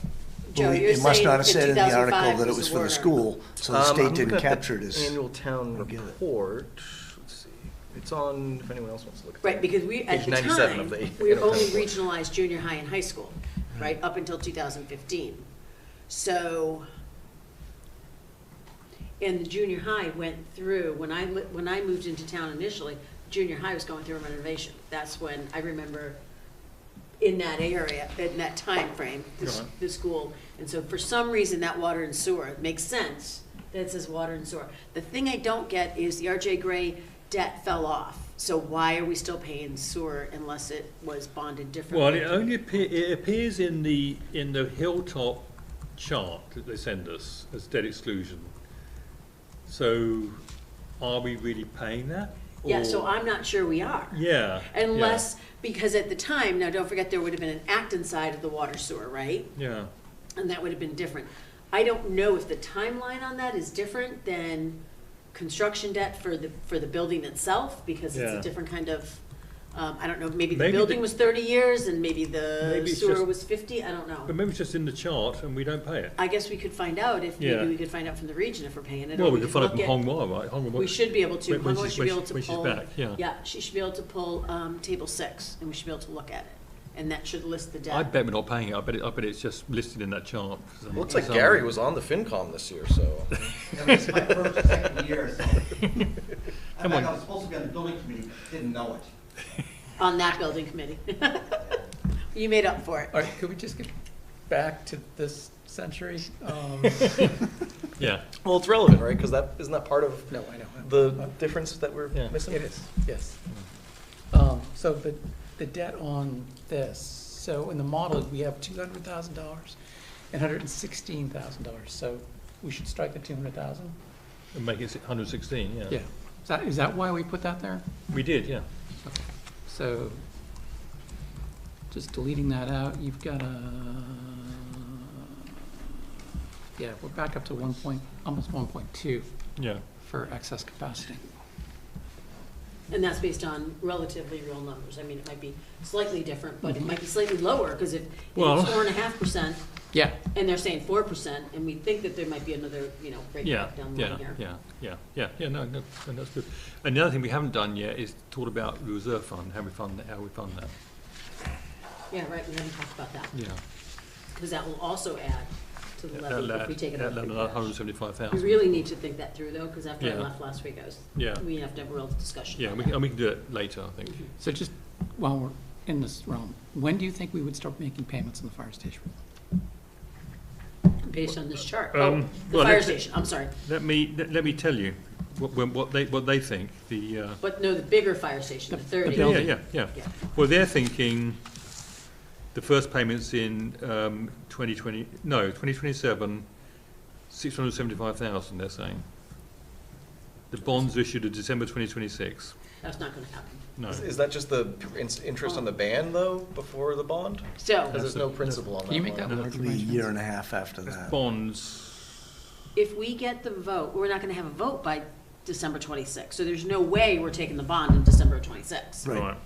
Joe, Well, you're it must saying not have in said in the 2005 article that it was a for the warrant school, so the I'm state looking didn't at the capture it as. Annual town Forget it. report, let's see, it's on, if anyone else wants to look at Right, that. because we, at Page the 97 time, of the we annual only town report. regionalized junior high and high school, right, up until 2015. So, and the junior high went through, when I moved into town initially, junior high was going through a renovation. That's when I remember in that area, in that time frame, Right. the school. And so for some reason, that water and sewer, it makes sense that it says water and sewer. The thing I don't get is the RJ Gray debt fell off. So why are we still paying sewer unless it was bonded differently? Well, it only it appears in the Hilltop chart that they send us as debt exclusion. So, are we really paying that? Yeah, Or- so I'm not sure we are. Yeah. Unless, because at the time, now don't forget, there would have been an Acton side of the water sewer, right? Yeah. And that would have been different. I don't know if the timeline on that is different than construction debt for the building itself, because it's Yeah. a different kind of, I don't know, maybe the Maybe building the- was 30 years and maybe the Maybe it's sewer just- was 50, I don't But know. maybe it's just in the chart and we don't pay it. I guess we could find out if, Yeah. maybe we could find out from the region if we're paying it. or Well, we could find out look from at- Hongwa, right? Hongwa, We should be able to, When Hongwa she's- should be able to when she's pull. back, yeah. Yeah, she should be able to pull, table 6, and we should be able to look at it. And that should list the debt. I bet we're not paying it. I bet it's just listed in that chart. for some- Looks for like some- Gary was on the FinCom this year, so. Yeah, this is my first or second year, so. I Come on. was supposed to be on the building committee, didn't know it. On that building committee. You made up for it. All right, could we just get back to this century? Yeah. Well, it's relevant, right? Because that, isn't that part of No, I know. the difference that we're Yeah. missing? It is, yes. So the debt on this, so in the model, we have $200,000 and $116,000. So we should strike the 200,000? And make it 116, yeah. Yeah. Is that why we put that there? We did, yeah. Okay. So just deleting that out, you've got yeah, we're back up to almost 1.2 Yeah. for excess capacity. And that's based on relatively real numbers. I mean, it might be slightly different, but it might be slightly lower, because if Well- it's 4.5%, Yeah, and they're saying 4%, and we think that there might be another, break Yeah, back down the yeah, line here. yeah, no, that's good. And the other thing we haven't done yet is talk about the reserve fund, how we fund that. Yeah, right, we haven't talked about that, Yeah. because that will also add to the levy if we take it out of free cash. 175,000. We really need to think that through, though, because after I Yeah. left last week, Yeah. we have to have a real discussion Yeah, about we that. can do it later, I think. so just while we're in this realm, when do you think we would start making payments on the fire station? Based on this chart. Um, Oh, the well, fire let's- station, I'm sorry. Let me tell you what they think. But no, the bigger fire station, the 30. building. Yeah. Yeah. Well, they're thinking the first payment's in 2027, 675,000. They're saying the bonds issued in December 2026. That's not gonna happen. No, Is that just the interest on the band, though, before the bond? So, Because there's no principal on that. Can you make one. that No, large? It'll be a year and a half after that's that. bonds. if we get the vote, we're not gonna have a vote by December 26th, so there's no way we're taking the bond in December of 26. Right.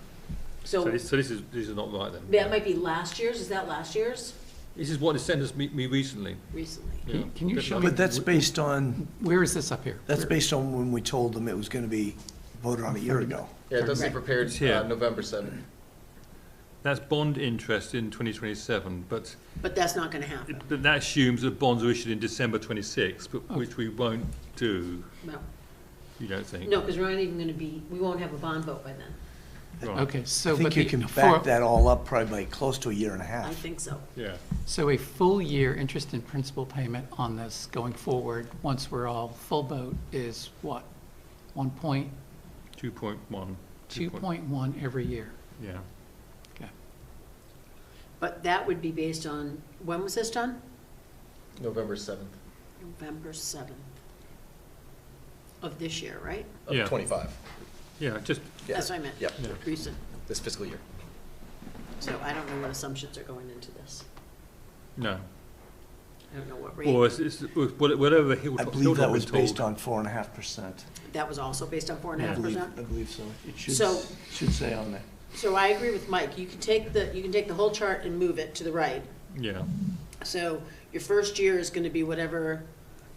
So So this is not right then. that might be last year's, is that last year's? This is what they sent us me recently. Recently. Yeah. Can you show me, But that's based on, where is this up here? that's Where- based on when we told them it was gonna be voted on a year ago. Yeah, it does say Right. prepared It's here. November 7th. That's bond interest in 2027, but But that's not gonna happen. that assumes that bonds are issued in December 26, but which we won't do. No, You don't think? no, because we're not even gonna be, we won't have a bond vote by then. Right. Okay, I so, think but you the, can for, back that all up probably by close to a year and a I half. think so. Yeah. so a full year interest and principal payment on this going forward, once we're all full boat, is what? 2.1. 2.1 every year. Yeah. Okay. But that would be based on, when was this done? November 7th November 7th of this year, right? of Yeah. 25. Yeah, just, Yeah. That's what I meant. Yep. Yeah. Recent. this fiscal year. So I don't know what assumptions are going into this. No. I don't know what rate. Or whatever I believe that was based on 4.5%. That was also based on I 4.5%? believe so. It So- should say on there. So I agree with Mike. You can take the whole chart and move it to the right. Yeah. So your first year is gonna be whatever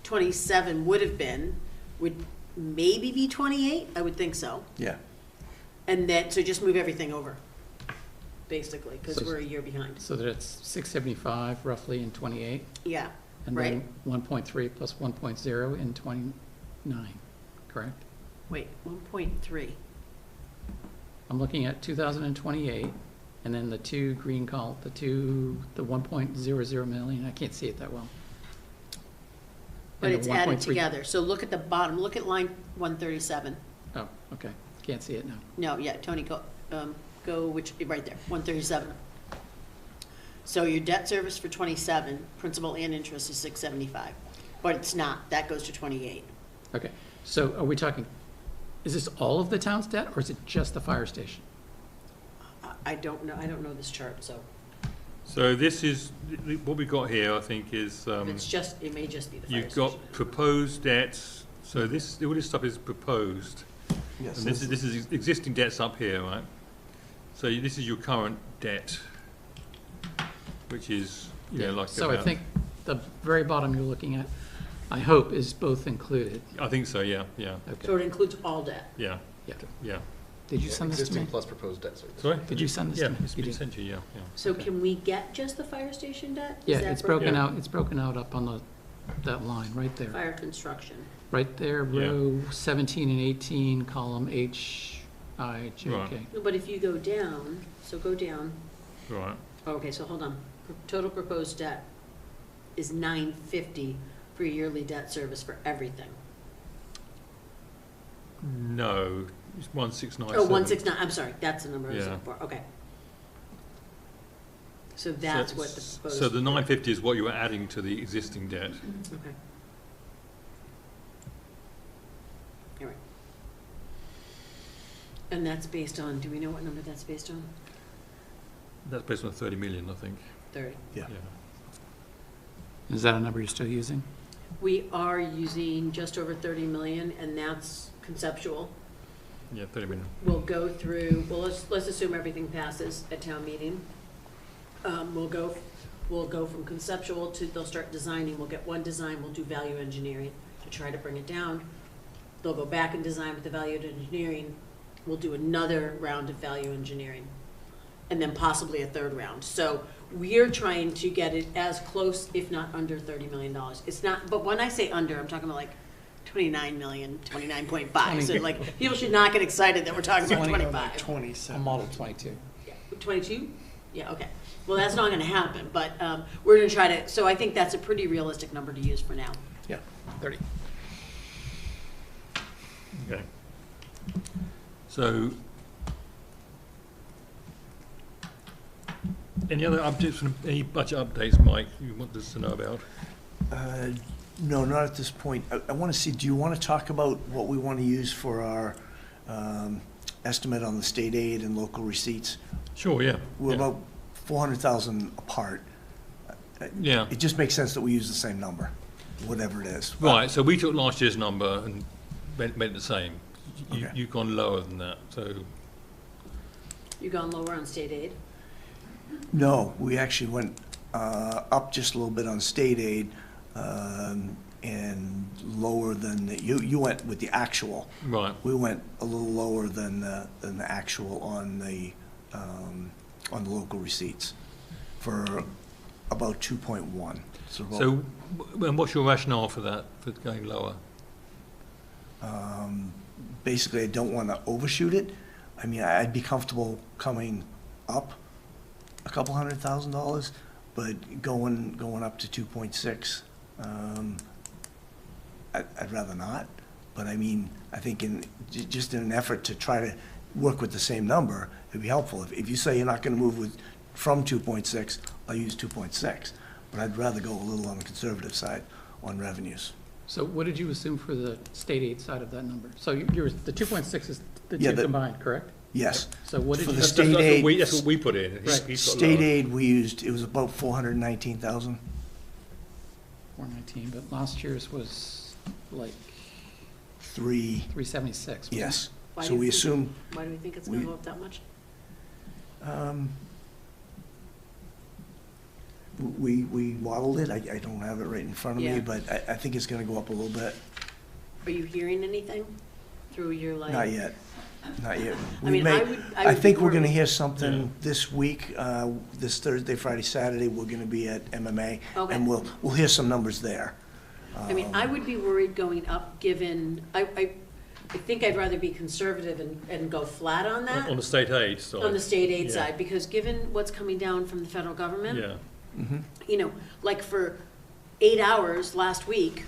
27 would have been, would maybe be 28, I would think so. Yeah. And then, so just move everything over, basically, because So- we're a year behind. So that it's 675 roughly in 28, Yeah, and right? then 1.3 plus 1.0 in 29, correct? Wait, 1.3. I'm looking at 2028, and then the two green column, the 1.00 million, I can't see it that well. But And the it's added 1.3 together. So look at the bottom, look at line 137. Oh, okay, can't see it now. No, yeah, Tony, go right there, 137. So your debt service for 27, principal and interest is 675. But it's not, that goes to 28. Okay, so are we talking, is this all of the town's debt, or is it just the fire station? I don't know this chart, so So this is, what we got here, I think, is, it may just be the fire you've station. got proposed debts. So this, all this stuff is proposed. Yes. And this is existing debts up here, right? So this is your current debt, which is, like So I about- think the very bottom you're looking at, I hope, is both included. I think so, yeah. So it includes all debt. Yeah. Yeah. Yeah. Did you send this to Existing me? plus proposed debt service. Sorry? Did you send this Yeah, to me? it's You been did. sent to you, yeah. So can we get just the fire station debt? Is Yeah, that it's broken Yeah. out, it's broken out up on that line, right there. Fire construction. Right there, Yeah. row 17 and 18, column H, I, J, Right. K. No, but if you go down, so go down. Right. Okay, so hold on. Total proposed debt is 950 for yearly debt service for everything. No, it's 1697. Oh, 169, I'm sorry, that's the number I was Yeah. looking for, okay. So that's what the proposed. So the 950 is what you were adding to the existing debt. Okay. All right. And that's based on, do we know what number that's based on? That's based on 30 million, I think. 30. Yeah. Is that a number you're still using? We are using just over 30 million, and that's conceptual. Yeah, 30 million. We'll go through, well, let's assume everything passes at town meeting. We'll go from conceptual to, they'll start designing, we'll get one design, we'll do value engineering to try to bring it down. They'll go back and design with the value engineering, we'll do another round of value engineering, and then possibly a third round. So we're trying to get it as close, if not under $30 million. It's not, but when I say under, I'm talking about like 29 million, 29.5. So like, people should not get excited that we're talking about 25. 27. Model 22. 22? Yeah, okay. Well, that's not gonna happen, but we're gonna try to, so I think that's a pretty realistic number to use for now. Yeah, 30. Okay. So, any other updates from any budget updates, Mike, you want us to know about? No, not at this point. I want to see, do you want to talk about what we want to use for our estimate on the state aid and local receipts? Sure, yeah. We're yeah. about 400,000 apart. Yeah. It just makes sense that we use the same number, whatever it is. Right, so we took last year's number and made it the same. Okay. You've gone lower than that, so, You gone lower on state aid? No, we actually went up just a little bit on state aid and lower than, you went with the actual. right. We went a little lower than the actual on the local receipts for about 2.1. So, and what's your rationale for that, for going lower? Basically, I don't want to overshoot it. I mean, I'd be comfortable coming up a couple $100,000, but going up to 2.6, I'd rather not. But I mean, I think just in an effort to try to work with the same number, it'd be helpful. If you say you're not going to move from 2.6, I'll use 2.6. But I'd rather go a little on the conservative side on revenues. So what did you assume for the state aid side of that number? So the 2.6 is the Yeah, two combined, correct? Yes. So what did For you? the That's state aid. that's what we put in. Right. He's got State lower. aid, we used, it was about 419,000. 419, but last year's was like 376. 376. Yes. Why So do you we think- assumed, Why do we think it's gonna we- go up that much? we modeled it. I don't have it right in front of Yeah. me, but I think it's gonna go up a little bit. Are you hearing anything through your like? Not yet. Not yet. I We mean, may- I would I be think we're gonna worried. hear something this week, this Thursday, Friday, Saturday, we're gonna be at MMA. Okay. And we'll hear some numbers there. I mean, I would be worried going up, given, I think I'd rather be conservative and go flat on that, On the state aid side. on the state aid Yeah. side, because given what's coming down from the federal government, Yeah. you know, like for 8 hours last week,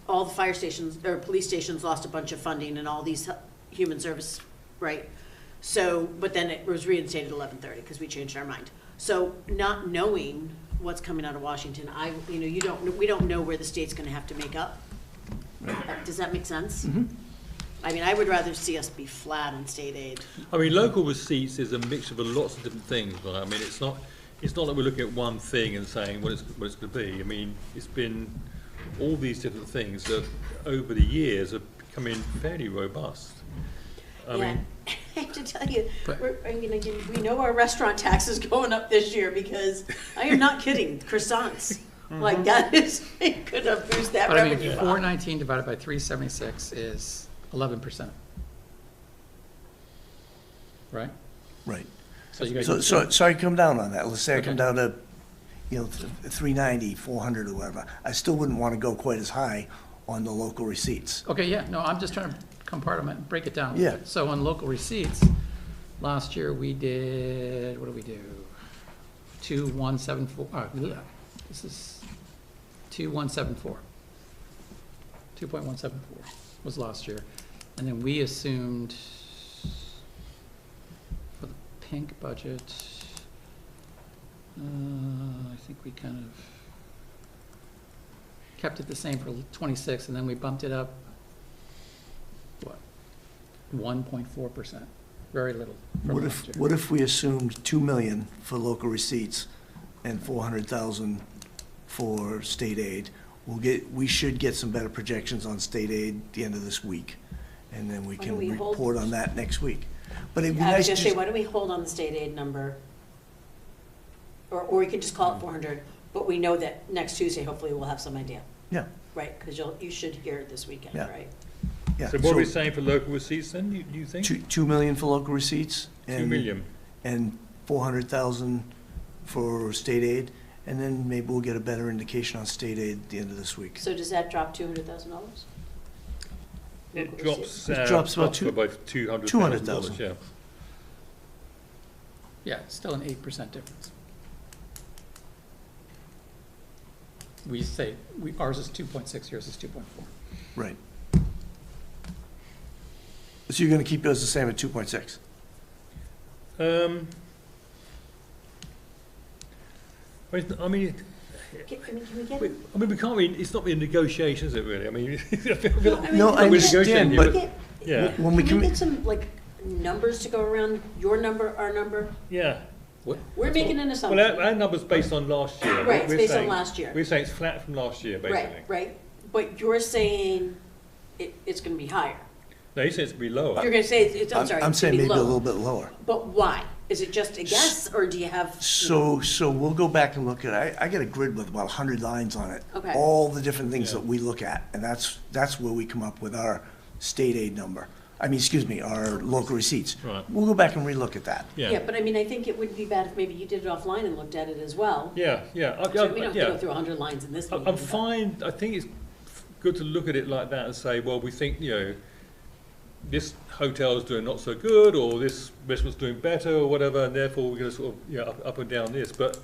all the fire stations, or police stations lost a bunch of funding and all these human service, right? So, but then it was reinstated at 11:30, because we changed our mind. So not knowing what's coming out of Washington, we don't know where the state's gonna have to make up. Does that make sense? I mean, I would rather see us be flat on state aid. I mean, local receipts is a mixture of lots of different things, right? I mean, it's not that we're looking at one thing and saying what it's going to be. I mean, it's been all these different things that over the years have become fairly robust. I Yeah, mean, I have to tell you, But- again, we know our restaurant tax is going up this year, because I am not kidding, croissants. Like, that is, it could have boosted that But I mean, revenue. 419 divided by 376 is 11%. Right? Right. So you So I come down on that. Let's say I come Okay. down to, 390, 400 or whatever. I still wouldn't want to go quite as high on the local receipts. Okay, yeah, no, I'm just trying to compartment, break it down a little Yeah. bit. So on local receipts, last year we did, what did we do? 2,174, this is 2,174. 2.174 was last year. And then we assumed for the pink budget, I think we kind of kept it the same for 26, and then we bumped it up, what, 1.4%, very little from What last year. what if we assumed 2 million for local receipts and 400,000 for state aid? We should get some better projections on state aid at the end of this week, and then we Why can don't we hold- report on that next week. But it'd be I was nice gonna say, just, why don't we hold on the state aid number? Or we could just call it 400, but we know that next Tuesday, hopefully, we'll have some idea, yeah, right? Because you should hear it this weekend, Yeah. right? yeah. so what are we saying for local receipts then, you think? 2 million for local receipts? 2 million. And 400,000 for state aid, and then maybe we'll get a better indication on state aid at the end of this week. So does that drop $200,000? It Local drops, receipts. It drops about up to about $200,000, 200,000. yeah. Yeah, it's still an 8% difference. We say, ours is 2.6, yours is 2.4. Right. So you're gonna keep yours the same at 2.6? I mean, Can we get? we can't really, it's not really negotiation, is it really? I mean, No, I we're negotiating understand, here, but yeah, when we Can we come, get some, like, numbers to go around, your number, our number? yeah. We're making an Well, assumption. our number's based on last year. Right, it's We're based on saying- last year. We're saying it's flat from last year, basically. Right, right. But you're saying it's gonna be higher. No, he says it's be lower. You're gonna say, I'm sorry, I'm it's gonna saying be maybe a low. little bit lower. But why? Is it just a guess, or do you have? So we'll go back and look at, I got a grid with about 100 lines on it. Okay. All the different things Yeah. that we look at, and that's where we come up with our state aid number. I mean, excuse me, our local receipts. Right. We'll go back and relook at that. Yeah, but I mean, I think it would be bad if maybe you did it offline and looked at it as well. Yeah. So we don't have to go through 100 lines in this meeting. I'm but- fine, I think it's good to look at it like that and say, well, we think, this hotel's doing not so good, or this restaurant's doing better, or whatever, and therefore we're gonna sort of, up and down this. But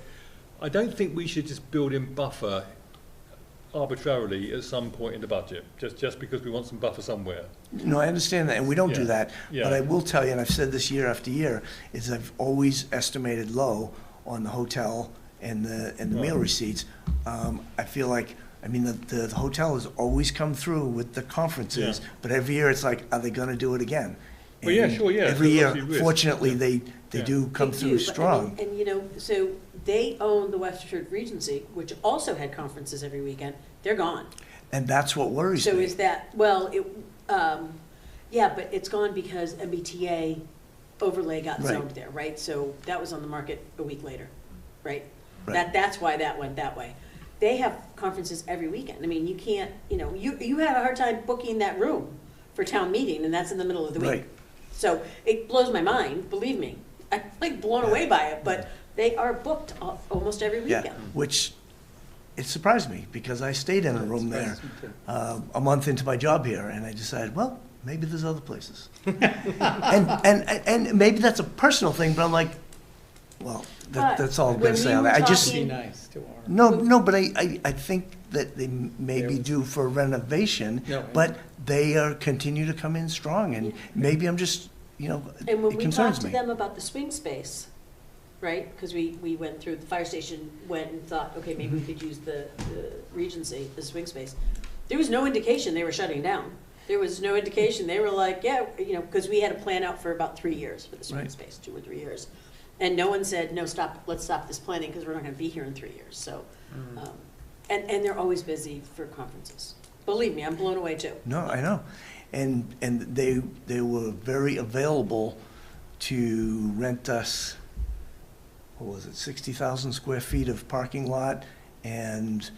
I don't think we should just build in buffer arbitrarily at some point in the budget, just because we want some buffer somewhere. No, I understand that, and we don't do Yeah. that. Yeah. But I will tell you, and I've said this year after year, is I've always estimated low on the hotel and the meal Right. receipts. I feel like, I mean, the hotel has always come through with the conferences, Yeah. but every year it's like, are they gonna do it again? Well, yeah, And sure, yeah, Every so year, obviously risk, fortunately, yeah. they Yeah. do come They through do, but I strong. mean, and, you know, so they own the Westford Regency, which also had conferences every weekend. They're gone. And that's what worries So me. is that, well, yeah, but it's gone because MBTA overlay got Right. zoned there, right? So that was on the market a week later, right? Right. That's why that went that way. They have conferences every weekend. I mean, you can't, you know, you have a hard time booking that room for town meeting, and that's in the middle of the week. Right. So it blows my mind, believe me. I'm like blown away by it, but they are booked almost every Yeah, weekend. which, it surprised me, because I stayed in a room there Surprises me too. a month into my job here, and I decided, well, maybe there's other places. And maybe that's a personal thing, but I'm like, well, But that's all I'm when gonna say we on were that. I just, talking- Be nice to our. no, but I think that they may There be was- due for renovation, No, I but they are, continue to come in strong, and maybe I'm just, you know, And when it we concerns talked to me. them about the swing space, right, because we went through, the fire station went and thought, okay, maybe we could use the Regency, the swing space. There was no indication they were shutting down. There was no indication, they were like, yeah, you know, because we had a plan out for about 3 years for the swing Right. space, 2 or 3 years. And no one said, no, stop, let's stop this planning, because we're not gonna be here in 3 years, so. And they're always busy for conferences. Believe me, I'm blown away too. No, I know. And they were very available to rent us, what was it, 60,000 square feet of parking lot and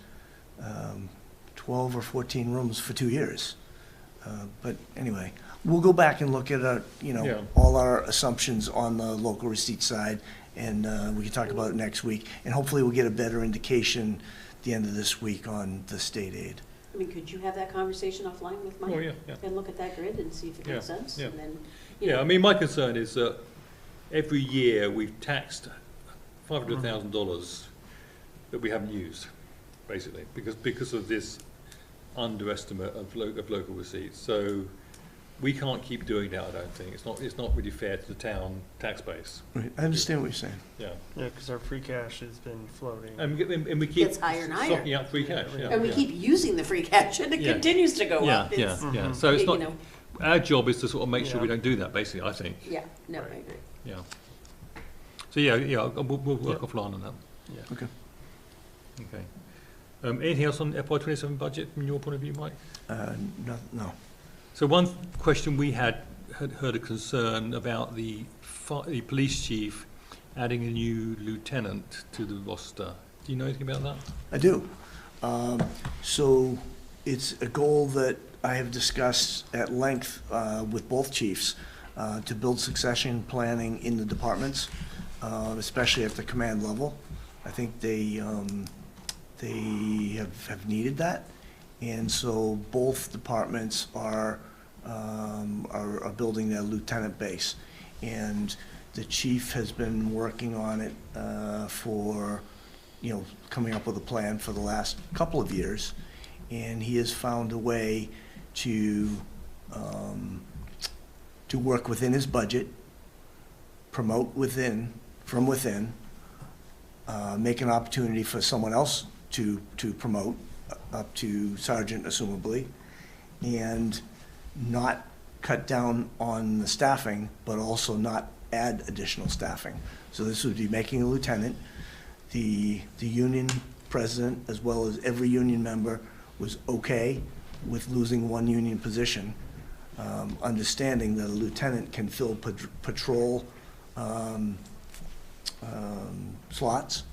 12 or 14 rooms for 2 years. But anyway, we'll go back and look at our, you Yeah. know, all our assumptions on the local receipt side, and we can talk about it next week. And hopefully we'll get a better indication at the end of this week on the state aid. I mean, could you have that conversation offline with Mike? Oh, yeah, yeah. And look at that grid and see if it makes Yeah, sense, yeah. and then, you Yeah, know. I mean, my concern is that every year we've taxed $500,000 that we haven't used, basically, because of this underestimate of local receipts. So we can't keep doing that, I don't think. It's not really fair to the town tax base. Right, I understand what you're saying. Yeah. Yeah, because our free cash has been floating. And we keep Gets higher and higher. sucking out free cash, yeah. And we yeah. keep using the free cash, and it Yeah. continues to go Yeah, up. yeah, It's, yeah. So it's you not, know, our job is to sort of make sure we Yeah. don't do that, basically, I think. yeah, no, I Right. agree. Yeah. So, yeah, we'll work offline on that. Yeah. Okay. Okay. Anything else on FY '27 budget from your point of view, Mike? No. So one question we had heard a concern about the police chief adding a new lieutenant to the roster. Do you know anything about that? I do. So it's a goal that I have discussed at length with both chiefs to build succession planning in the departments, especially at the command level. I think they have needed that. And so both departments are building their lieutenant base. And the chief has been working on it for, you know, coming up with a plan for the last couple of years. And he has found a way to work within his budget, promote from within, make an opportunity for someone else to promote up to sergeant, assumably, and not cut down on the staffing, but also not add additional staffing. So this would be making a lieutenant. The union president, as well as every union member, was okay with losing one union position, understanding that a lieutenant can fill patrol slots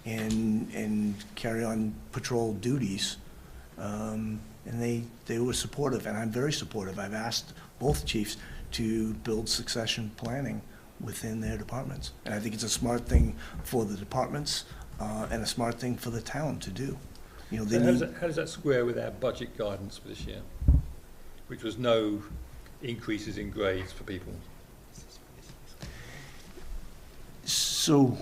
and carry on patrol duties. And they were supportive, and I'm very supportive. I've asked both chiefs to build succession planning within their departments. And I think it's a smart thing for the departments and a smart thing for the town to do. You know, they How does that square with our budget guidance for this year? Which was no increases in grades for people. So,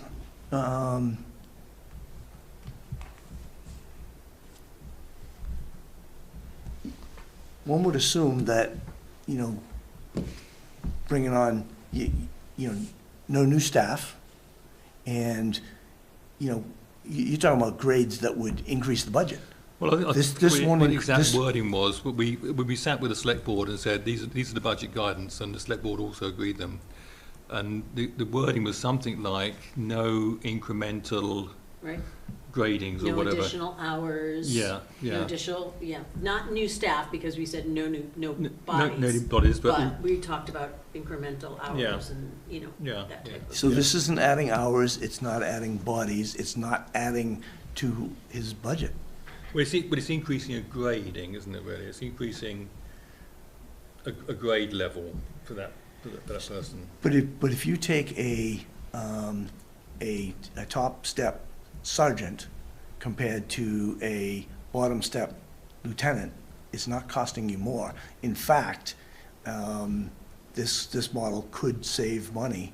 one would assume that, you know, bringing on, you know, no new staff, and, you know, you're talking about grades that would increase the budget. Well, I This think one what inc- the exact this- wording was, we sat with the select board and said, these are the budget guidance, and the select board also agreed them. And the wording was something like, no incremental Right? gradings or No whatever. additional hours. Yeah, No yeah. additional, yeah, not new staff, because we said no No bodies. bodies, but, But we talked about incremental Yeah. hours and, you know, Yeah, that yeah. type of. So this isn't adding hours, it's not adding bodies, it's not adding to his budget. well, it's increasing a grading, isn't it, really? It's increasing a grade level for that person. But if you take a top step sergeant compared to a bottom step lieutenant, it's not costing you more. In fact, this model could save money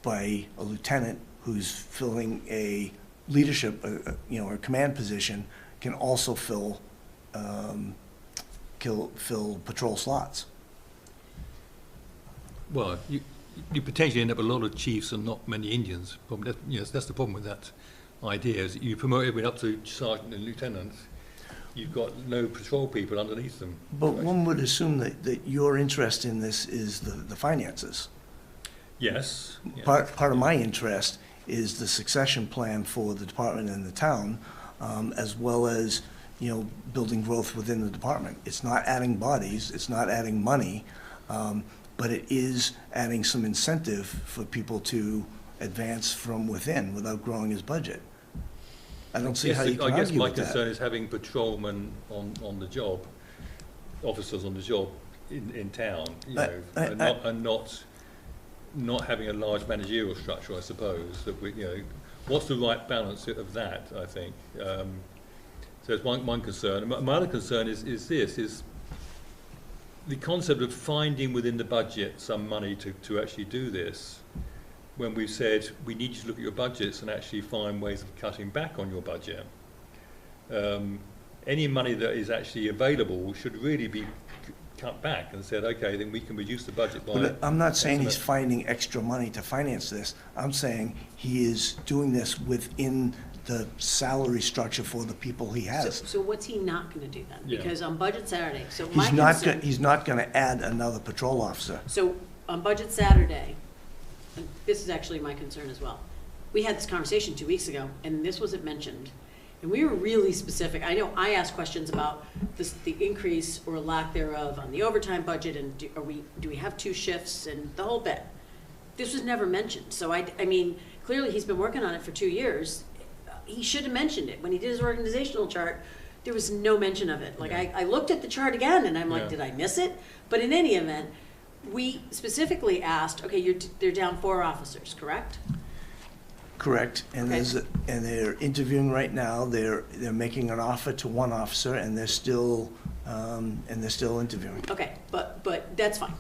by a lieutenant who's filling a leadership, a command position, can also fill patrol slots. Well, you potentially end up with a lot of chiefs and not many Indians. That's the problem with that idea, is you promote everyone up to sergeant and lieutenant, you've got no patrol people underneath them. But one would assume that your interest in this is the finances. Yes. Yeah. Part of my interest is the succession plan for the department and the town, as well as, building growth within the department. It's not adding bodies, it's not adding money, but it is adding some incentive for people to advance from within without growing his budget. I don't see how you can I guess argue my with that. concern is having patrolmen on the job, officers on the job in town, and not having a large managerial structure, I suppose. That what's the right balance of that? I think. So it's one concern. My other concern is the concept of finding within the budget some money to actually do this, when we've said we need you to look at your budgets and actually find ways of cutting back on your budget. Any money that is actually available should really be cut back and said, okay, then we can reduce the budget by... But I'm not saying he's estimate. finding extra money to finance this. I'm saying he is doing this within the salary structure for the people he has. So what's he not gonna do then? Yeah. Because on Budget Saturday, so my He's not concern, gonna add another patrol officer. so on Budget Saturday, and this is actually my concern as well. We had this conversation 2 weeks ago, and this wasn't mentioned. And we were really specific. I know I asked questions about the increase or lack thereof on the overtime budget, and do we have 2 shifts and the whole bit. This was never mentioned. So I mean, clearly he's been working on it for 2 years. He should have mentioned it. When he did his organizational chart, there was no mention of it. Like, Yeah. I looked at the chart again, and I'm like, Yeah. did I miss it? But in any event, we specifically asked, okay, they're down 4 officers, correct? Correct, and Okay. they're interviewing right now, they're making an offer to one officer, and they're still interviewing. Okay, but that's fine.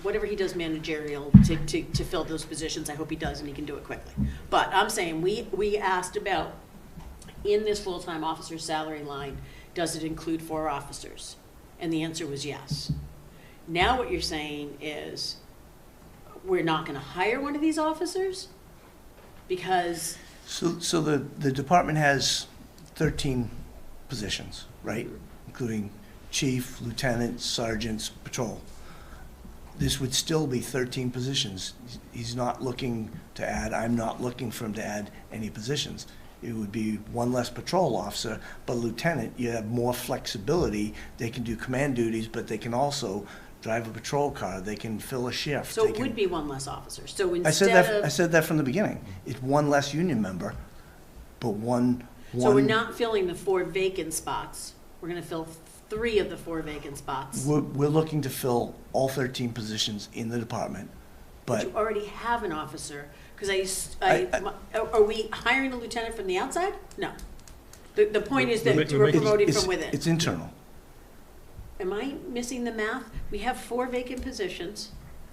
Whatever he does managerial to fill those positions, I hope he does and he can do it quickly. But I'm saying, we asked about, in this full-time officer salary line, does it include 4 officers? And the answer was yes. Now what you're saying is, we're not gonna hire one of these officers? Because, So the department has 13 positions, right? Including chief, lieutenant, sergeants, patrol. This would still be 13 positions. He's not looking to add, I'm not looking for him to add any positions. It would be one less patrol officer, but lieutenant, you have more flexibility. They can do command duties, but they can also drive a patrol car, they can fill a shift. so they it can- would be one less officer. So I said instead that from the beginning. It's one less union member, but one. so we're not filling the 4 vacant spots. We're gonna fill 3 of the 4 vacant spots. We're looking to fill all 13 positions in the department, But but you already have an officer, because I- are we hiring a lieutenant from the outside? No. The point is that We're we're making- promoting it's, from within. it's internal. Am I missing the math? We have 4 vacant positions,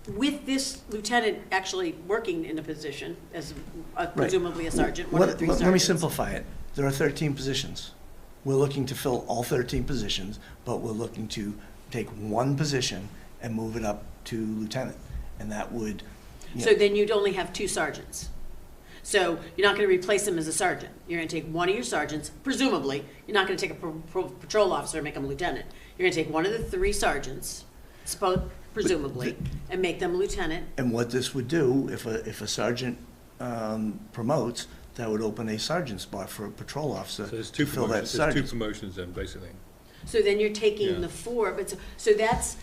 with this lieutenant actually working in a position as presumably a sergeant, one of the 3 sergeants. Let me simplify it. There are 13 positions. We're looking to fill all 13 positions, but we're looking to take one position and move it up to lieutenant. And that would, So then you'd only have 2 sergeants. So you're not gonna replace him as a sergeant. You're gonna take one of your sergeants, presumably, you're not gonna take a patrol officer and make him a lieutenant. You're gonna take one of the 3 sergeants, presumably, and make them lieutenant. And what this would do, if a sergeant promotes, that would open a sergeant spot for a patrol officer So there's to two fill that promotions, there's 2 sergeant. promotions then, basically. So then you're taking Yeah. the 4, but so that's,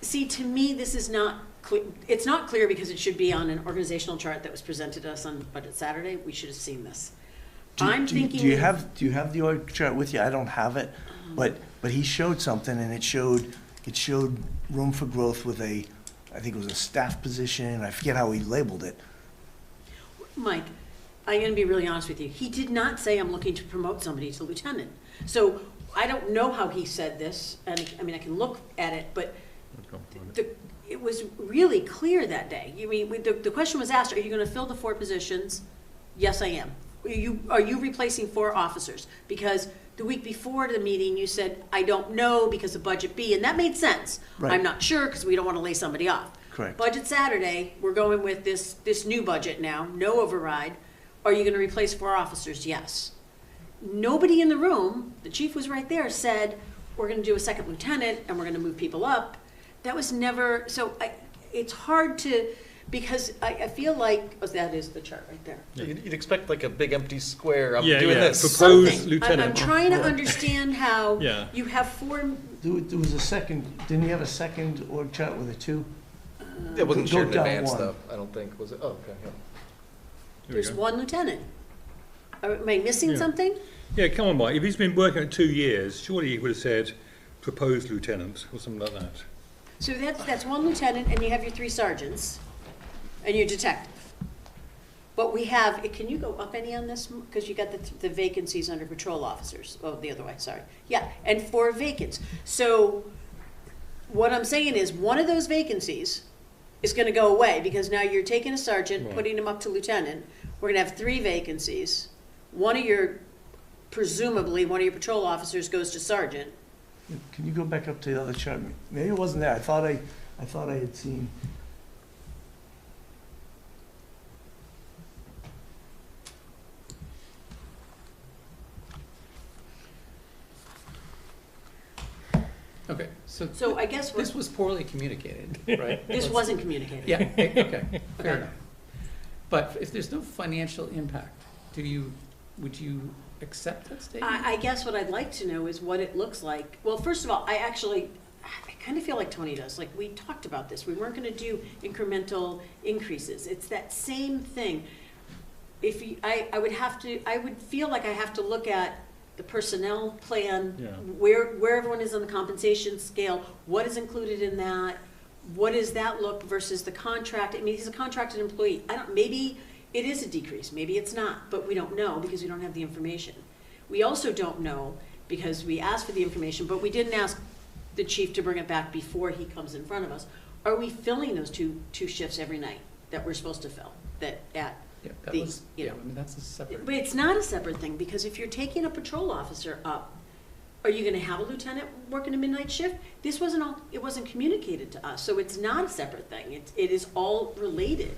see, to me, this is not clear. It's not clear because it should be on an organizational chart that was presented to us on Budget Saturday. We should have seen this. I'm thinking. Do you have the org chart with you? I don't have it, but he showed something, and it showed room for growth with I think it was a staff position. I forget how he labeled it. Mike, I'm gonna be really honest with you. He did not say I'm looking to promote somebody to lieutenant. So I don't know how he said this, and I mean, I can look at it, but it was really clear that day. I mean, the question was asked, are you gonna fill the 4 positions? Yes, I am. Are you replacing 4 officers? Because the week before the meeting, you said, I don't know because of Budget B, and that made sense. Right. I'm not sure because we don't wanna lay somebody off. Correct. Budget Saturday, we're going with this new budget now, no override. Are you gonna replace 4 officers? Yes. Nobody in the room, the chief was right there, said, we're gonna do a 2nd lieutenant and we're gonna move people up. That was never, so it's hard to, because I feel like, oh, that is the chart right there. You'd expect like a big empty square, I'm Yeah, doing yeah, this. proposed Something. lieutenant. I'm trying to understand how Yeah. you have 4, There was a second, didn't he have a second org chart with a 2? It wasn't Go shared in down advance, one. though, I don't think, was it? Oh, okay, yeah. Here we there's go. 1 lieutenant. Am I missing Yeah. something? Yeah, come on, Mike, if he's been working at 2 years, surely he would have said proposed lieutenant or something like that. So that's 1 lieutenant, and you have your 3 sergeants, and your detective. But we have, can you go up any on this? Because you got the vacancies under patrol officers. Oh, the other way, sorry. Yeah, and 4 vacants. So what I'm saying is, one of those vacancies is gonna go away, because now you're taking a sergeant, Right. putting him up to lieutenant. We're gonna have 3 vacancies. One of your, presumably, one of your patrol officers goes to sergeant. Can you go back up to the other chart? Maybe it wasn't there. I thought I had seen. Okay, so So I guess this what, was poorly communicated, right? this Let's- wasn't communicated. Yeah, okay, fair enough. But if there's no financial impact, would you accept that statement? I guess what I'd like to know is what it looks like. Well, first of all, I kind of feel like Tony does. Like, we talked about this. We weren't going to do incremental increases. It's that same thing. If you, I would feel like I have to look at the personnel plan, Yeah. where everyone is on the compensation scale, what is included in that, what does that look versus the contract. I mean, he's a contracted employee. Maybe it is a decrease, maybe it's not, but we don't know because we don't have the information. We also don't know because we asked for the information, but we didn't ask the chief to bring it back before he comes in front of us. Are we filling those two shifts every night that we're supposed to fill? Yeah, that the, was, you yeah, know. I mean, that's a separate. But it's not a separate thing, because if you're taking a patrol officer up, are you gonna have a lieutenant working a midnight shift? It wasn't communicated to us, so it's not a separate thing. It is all related.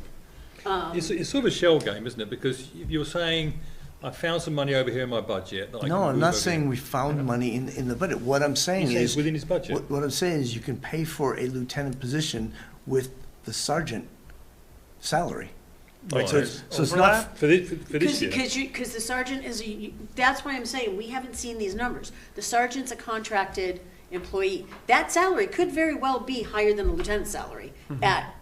It's sort of a shell game, isn't it? Because if you're saying, I found some money over here in my budget that I can No, I'm move not over saying here." we found money in the budget. What I'm saying He's saying is. it's within his budget. What I'm saying is you can pay for a lieutenant position with the sergeant salary. Right. So it's not, For this year. Because the sergeant that's why I'm saying, we haven't seen these numbers. The sergeant's a contracted employee. That salary could very well be higher than the lieutenant's salary at,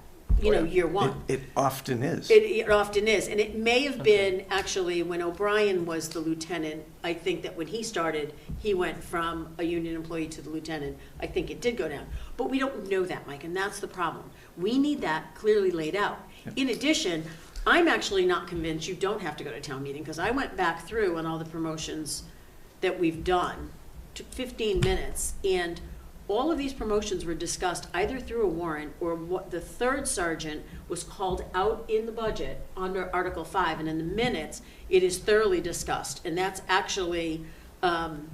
year one. it often is. It often is, and it may have been, actually, when O'Brien was the lieutenant, I think that when he started, he went from a union employee to the lieutenant. I think it did go down. But we don't know that, Mike, and that's the problem. We need that clearly laid out. In addition, I'm actually not convinced you don't have to go to town meeting, because I went back through on all the promotions that we've done, took 15 minutes, and all of these promotions were discussed either through a warrant or what the 3rd sergeant was called out in the budget under Article 5, and in the minutes, it is thoroughly discussed. And that's actually, and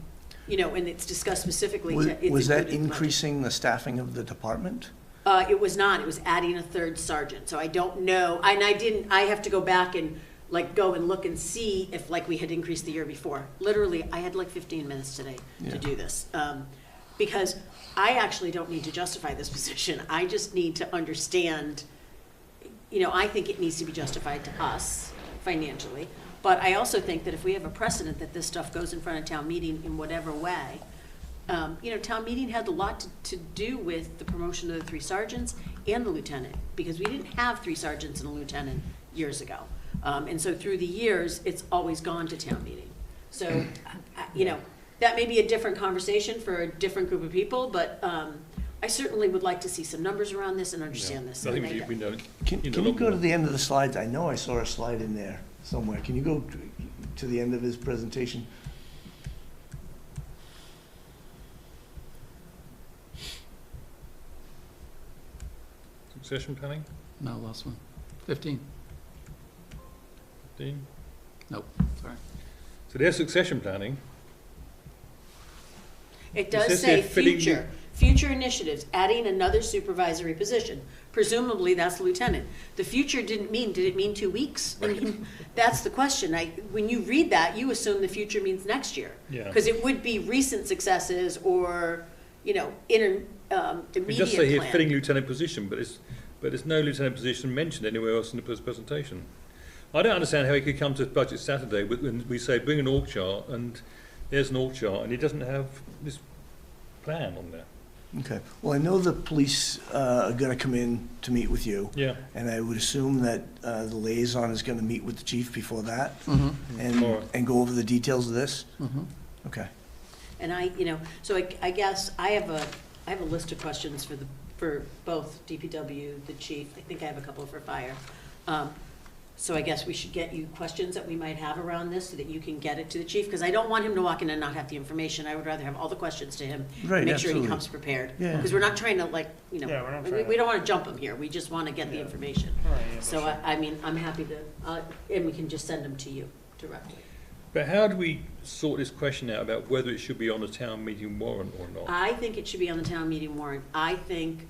it's discussed specifically. Was that increasing the staffing of the department? It was not. It was adding a 3rd sergeant. So I don't know. And I have to go back and like go and look and see if like we had increased the year before. Literally, I had like 15 minutes today Yeah. to do this. Because I actually don't need to justify this position. I just need to understand, I think it needs to be justified to us financially. But I also think that if we have a precedent that this stuff goes in front of town meeting in whatever way, town meeting had a lot to do with the promotion of the 3 sergeants and the lieutenant, because we didn't have 3 sergeants and a lieutenant years ago. And so through the years, it's always gone to town meeting. So, that may be a different conversation for a different group of people, but I certainly would like to see some numbers around this and understand this. I and think make we it- know. Can you go to the end of the slides? I know I saw a slide in there somewhere. Can you go to the end of his presentation? Succession planning, No, last one. 15. Dean? Nope, sorry. So there's succession planning. It does says say here fitting future initiatives, adding another supervisory position. Presumably, that's lieutenant. The future did it mean 2 weeks? I mean, that's the question. When you read that, you assume the future means next year. Yeah. Because it would be recent successes or, immediate It does say here plan. fitting lieutenant position, but there's no lieutenant position mentioned anywhere else in the presentation. I don't understand how he could come to Budget Saturday when we say bring an org chart, and there's an org chart, and it doesn't have this plan on there. Okay. Well, I know the police are going to come in to meet with you. Yeah. And I would assume that the liaison is going to meet with the chief before that Tomorrow. and go over the details of this? Okay. And so I guess I have a list of questions for both DPW, the chief. I think I have a couple for fire. So I guess we should get you questions that we might have around this so that you can get it to the chief, because I don't want him to walk in and not have the information. I would rather have all the questions to him. Right, Make sure he absolutely. comes prepared. Yeah. Because we're not trying to Yeah, we're not trying we to- don't want to jump him here. We just want to get the Yeah. information. Right, yeah, So sure. I'm happy to, and we can just send them to you directly. But how do we sort this question out about whether it should be on a town meeting warrant or not? I think it should be on the town meeting warrant. I think,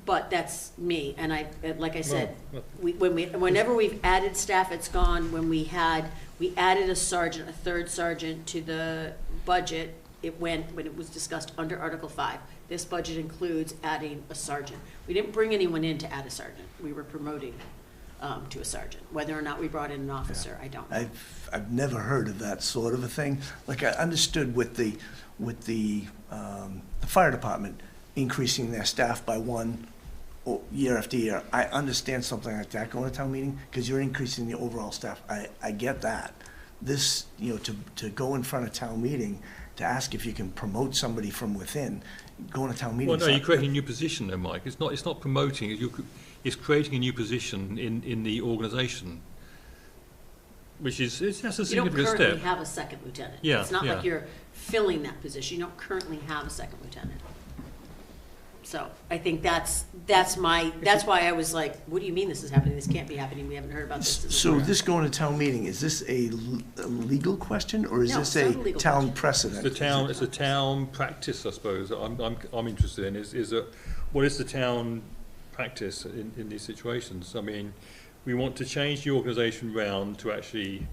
but that's me, and like I said, Well, whenever we've added staff, it's gone. When we added a third sergeant to the budget, it went, when it was discussed under Article 5. This budget includes adding a sergeant. We didn't bring anyone in to add a sergeant. We were promoting to a sergeant. Whether or not we brought in an officer, I don't know. I've never heard of that sort of a thing. Like, I understood with the fire department increasing their staff by 1 year after year. I understand something like that going to town meeting, because you're increasing the overall staff. I get that. This, to go in front of town meeting, to ask if you can promote somebody from within, going to town meeting. Well, no, you're creating a new position there, Mike. It's not promoting, it's creating a new position in the organisation, which that's a You don't significant currently step. have a second lieutenant. Yeah, It's not yeah. like you're filling that position. You don't currently have a second lieutenant. So I think that's why I was like, what do you mean this is happening? This can't be happening. We haven't heard about this. So this going to town meeting, is this a legal question, or is No, this it's not a a legal town question. precedent? It's a town practice, I suppose. I'm interested in is what is the town practice in these situations? I mean, we want to change the organisation round to actually,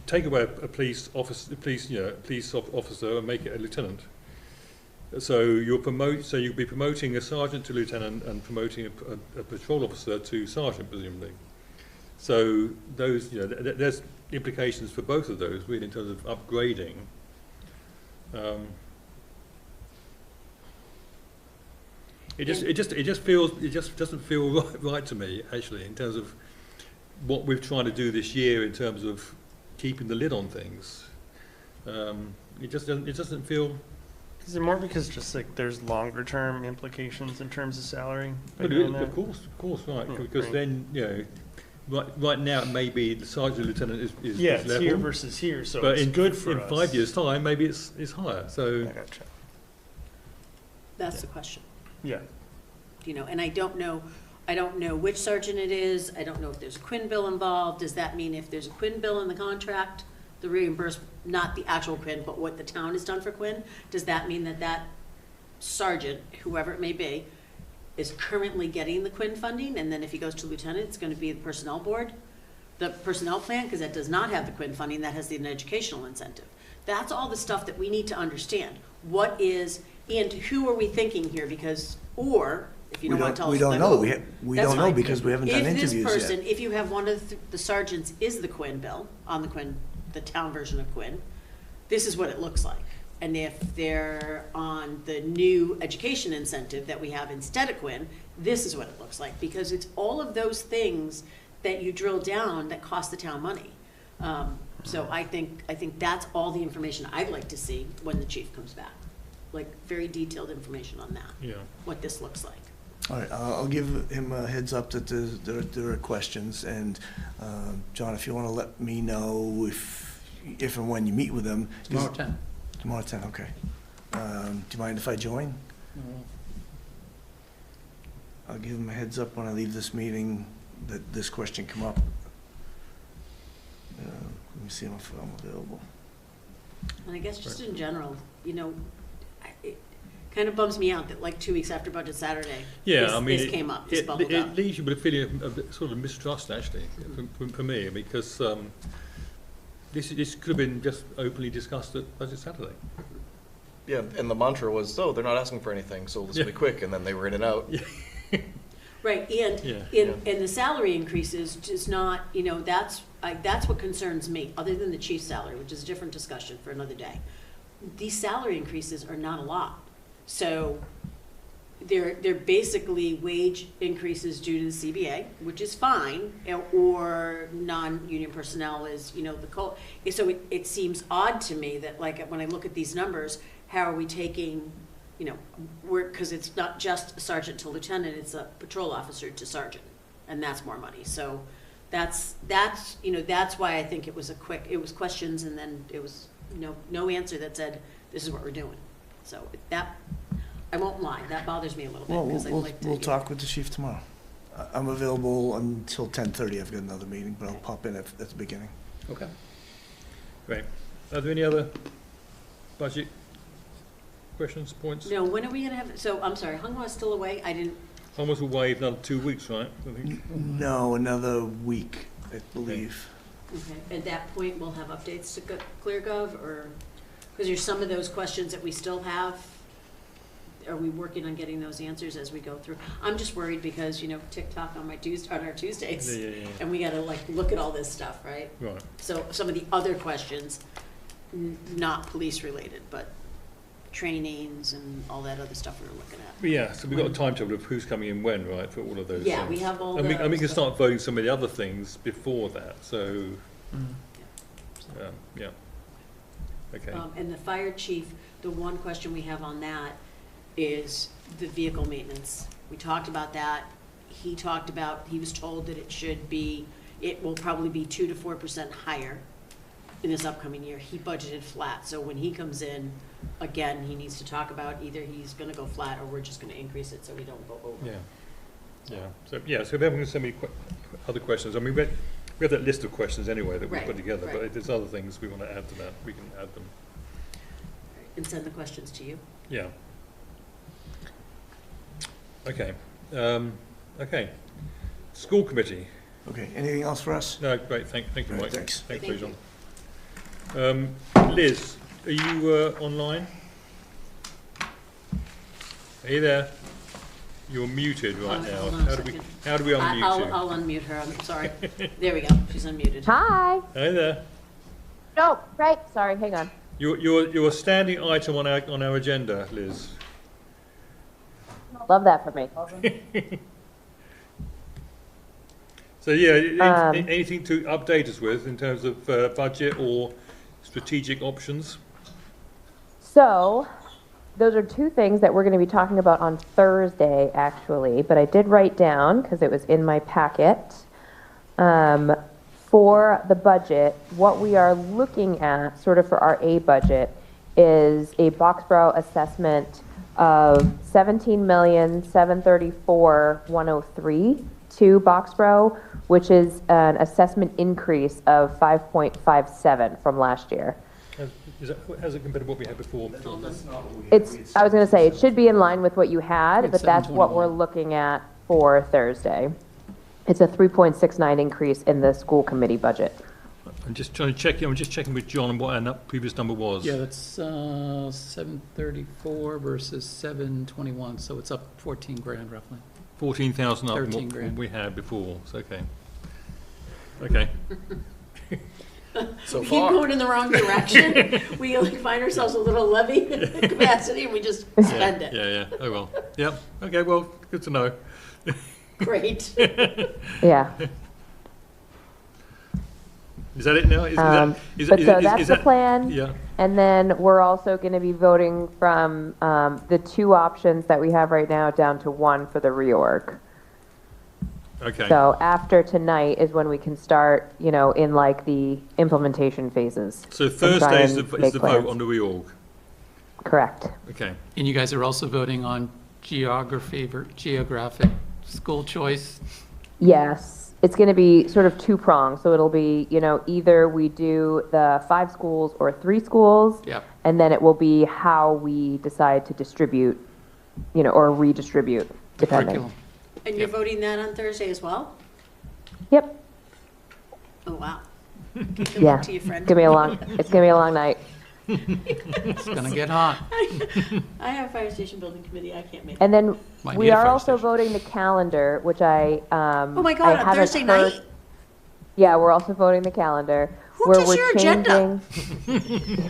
take away a police officer, officer and make it a lieutenant. So you'll be promoting a sergeant to lieutenant and promoting a patrol officer to sergeant, presumably. So those, there's implications for both of those, really, in terms of upgrading. It just doesn't feel right to me, actually, in terms of what we're trying to do this year in terms of keeping the lid on things. It doesn't feel. Is it more because just like there's longer term implications in terms of salary? by But doing of that? course, right. Yeah, Because right. then, right now it may be the sergeant lieutenant is Yeah, is it's level, here versus here, so but it's in good for us. 5 years' time, maybe it's higher. I So gotcha. That's the question. Yeah. And I don't know which sergeant it is. I don't know if there's a Quinn bill involved. Does that mean if there's a Quinn bill in the contract, the reimbursement, not the actual Quinn, but what the town has done for Quinn, does that mean that sergeant, whoever it may be, is currently getting the Quinn funding, and then if he goes to lieutenant, it's gonna be the personnel board, the personnel plan, because that does not have the Quinn funding, that has an educational incentive. That's all the stuff that we need to understand. What is, and who are we thinking here? Because, or, if you don't want to tell us. We don't then know. who, We that's don't know fine. because we haven't done interviews If yet. this person, if you have one of the sergeants is the Quinn bill, on the Quinn, the town version of Quinn, this is what it looks like. And if they're on the new education incentive that we have instead of Quinn, this is what it looks like, because it's all of those things that you drill down that cost the town money. So I think that's all the information I'd like to see when the chief comes back, like very detailed information on that. Yeah. What this looks like. All right, I'll give him a heads up that there are questions, and John, if you want to let me know if and when you meet with them. Tomorrow 10. Tomorrow 10, okay. Do you mind if I join? I'll give him a heads up when I leave this meeting that this question come up. Let me see if I'm available. And I guess just in general, you know, it kind of bums me out that like 2 weeks after Budget Saturday, this came up, this bubbled up. It leaves you with a feeling of sort of mistrust, actually, for me, because this could have been just openly discussed at Budget Saturday. Yeah, and the mantra was, oh, they're not asking for anything, so this will be quick, and then they were in and out. Right, and the salary increases is not, you know, that's what concerns me, other than the chief's salary, which is a different discussion for another day. These salary increases are not a lot. So they're basically wage increases due to the CBA, which is fine, or non-union personnel is, you know, so it seems odd to me that, like, when I look at these numbers, how are we taking, you know, because it's not just a sergeant to lieutenant, it's a patrol officer to sergeant, and that's more money. So that's you know, that's why I think it was questions, and then it was no answer that said this is what we're doing. So that, I won't lie, that bothers me a little bit, Well, because I'd like to. we'll talk with the chief tomorrow. I'm available until 10:30. I've got another meeting, but I'll pop in at the beginning. Okay. Great. Are there any other budget questions, points? No, when are we gonna have, so, I'm sorry, Hungwa's still away? I didn't, Almost away for another 2 weeks, right? I think. No, another week, I believe. okay, at that point, we'll have updates to ClearGov, or, because there's some of those questions that we still have. Are we working on getting those answers as we go through? I'm just worried because, you know, TikTok on our Tuesdays, Yeah. and we gotta like look at all this stuff, right? Right. So some of the other questions, not police related, but trainings and all that other stuff we were looking at. But yeah, so we've got a timetable of who's coming in when, right, for all of those Yeah, things. we have all And we can those, start voting some of the other things before that, so, yeah. Okay. And the fire chief, the one question we have on that is the vehicle maintenance. We talked about that. He was told that it will probably be 2 to 4% higher in this upcoming year. He budgeted flat, so when he comes in, again, he needs to talk about either he's gonna go flat or we're just gonna increase it so we don't go over. So if everyone can send me other questions, I mean, we have that list of questions anyway that we Right, put together, but right. if there's other things we want to add to that, we can add them. And send the questions to you. Yeah. Okay. Okay. School committee. Okay, anything else for us? No, great. Thank you, All right, Mike. thanks. Thanks, Thank John. Liz, are you online? Are you there? You're muted right now. Hold on a second. How do we unmute you? I'll unmute her, I'm sorry. There we go, she's unmuted. Hi. Hey there. No, right. Sorry, hang on. You're a standing item on our agenda, Liz. Love that for me. So anything to update us with in terms of budget or strategic options? So, those are two things that we're going to be talking about on Thursday, actually. But I did write down, because it was in my packet, for the budget, what we are looking at, sort of for our A budget, is a Boxborough assessment of $17,734,103 to Boxborough, which is an assessment increase of 5.57 from last year. How's it compared to what we had before? It's, I was gonna say, it should be in line with what you had, It's but that's what we're 721. looking at for Thursday. It's a 3.69 increase in the school committee budget. I'm just trying to check, I'm just checking with John what our previous number was. Yeah, that's 734 versus 721, so it's up 14 grand roughly. 14,000 up from 13 what grand. we had before, so okay. Okay, So We keep far. going in the wrong direction. We like find ourselves a little levy capacity and we just spend it. yeah, oh well, yep, okay, well, good to know. Great. Yeah. Is that it now? But so that's the plan. Yeah, And then we're also going to be voting from the two options that we have right now down to one for the reorg. okay. So after tonight is when we can start, you know, in like the implementation phases. So and try Thursday is and the make vote plans. on the reorg, Correct. okay. And you guys are also voting on geographic school choice. Yes. It's going to be sort of two-pronged. So it'll be, you know, either we do the 5 schools or 3 schools. Yep. And then it will be how we decide to distribute, you know, or redistribute, The depending. curriculum. And you're voting that on Thursday as well? Yep. Oh, wow. Good Yeah. luck to you, friend. It's gonna be a long night. It's gonna get hot. I have a fire station building committee. I can't make it. And then Might we need a are fire also station. voting the calendar, which I Oh my I God, on haven't Thursday heard- night? Yeah, we're also voting the calendar. Who where does we're your agenda? changing-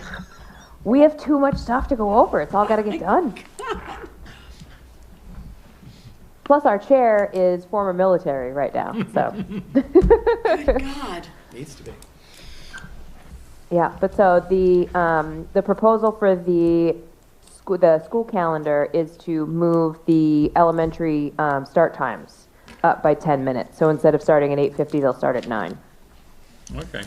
We have too much stuff to go over. It's all got to get done. Plus, our chair is former military right now, so. God. Needs to be. Yeah, but so the proposal for the school calendar is to move the elementary start times up by 10 minutes. So instead of starting at 8:50, they'll start at 9. Okay,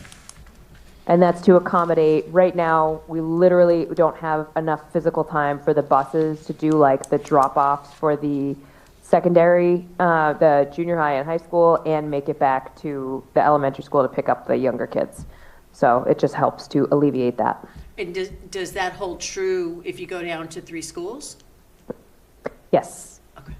And that's to accommodate, right now, we literally don't have enough physical time for the buses to do like the drop-offs for the secondary, the junior high and high school, and make it back to the elementary school to pick up the younger kids. So it just helps to alleviate that. And does that hold true if you go down to 3 schools? Yes. Okay.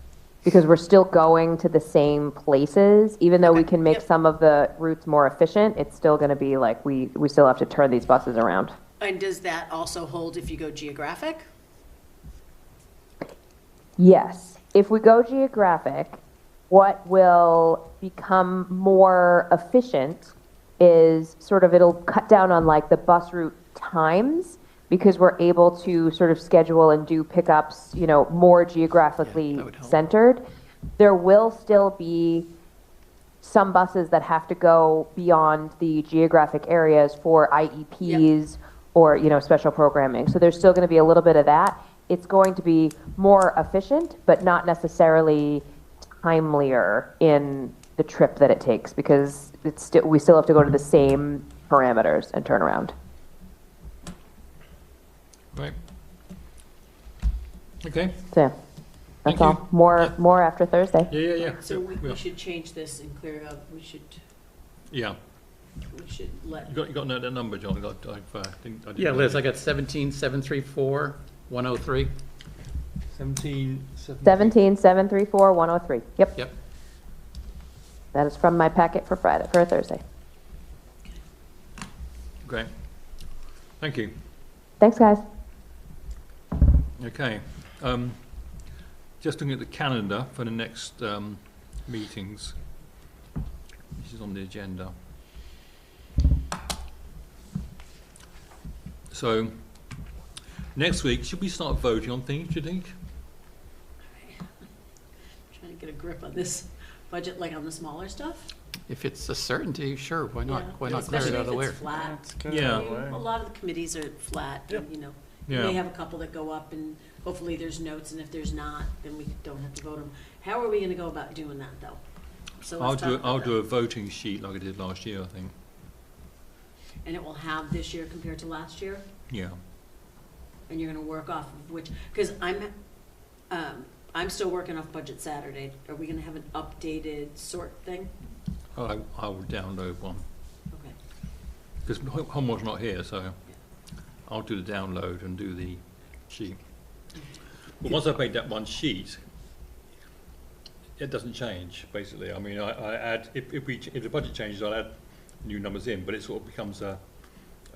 Because we're still going to the same places, even though we Okay, can make yep. some of the routes more efficient, it's still gonna be like, we still have to turn these buses around. And does that also hold if you go geographic? Yes. If we go geographic, what will become more efficient is sort of, it'll cut down on like the bus route times, because we're able to sort of schedule and do pickups, you know, more geographically that would help. centered. There will still be some buses that have to go beyond the geographic areas for IEPs or, you know, special programming. So there's still going to be a little bit of that. It's going to be more efficient, but not necessarily timelier in the trip that it takes, because it's still, we still have to go to the same parameters and turn around. right. Okay, So, yeah, Thank that's all. you. More after Thursday. yeah. So we Yeah. should change this and clear up, we should Yeah, let, you got that number, John, I didn't. Yeah, Liz, I got 17,734, 103. 17, 17,734,103. Yep. Yep. That is from my packet for Friday, for Thursday. Great, thank you. Thanks, guys. Okay, just looking at the calendar for the next meetings, which is on the agenda. So, next week, should we start voting on things, do you think? trying to get a grip on this budget, like on the smaller stuff. If it's a certainty, sure, why not? Yeah. Why not clear it Especially out of the if way? it's flat. That's good. Yeah. I mean, a lot of the committees are flat, and, you know, you Yeah. may have a couple that go up, and hopefully there's notes, and if there's not, then we don't have to vote them. How are we gonna go about doing that, though? So I'll let's talk I'll about do that. a voting sheet like I did last year, I think. And it will have this year compared to last year, Yeah, and you're gonna work off of which, because I'm still working off Budget Saturday. Are we gonna have an updated sort thing? I will download one, Okay. because Homework's not here, so. I'll do the download and do the sheet. But once I've made that one sheet, it doesn't change, basically. I mean, I add, if the budget changes, I'll add new numbers in, but it sort of becomes a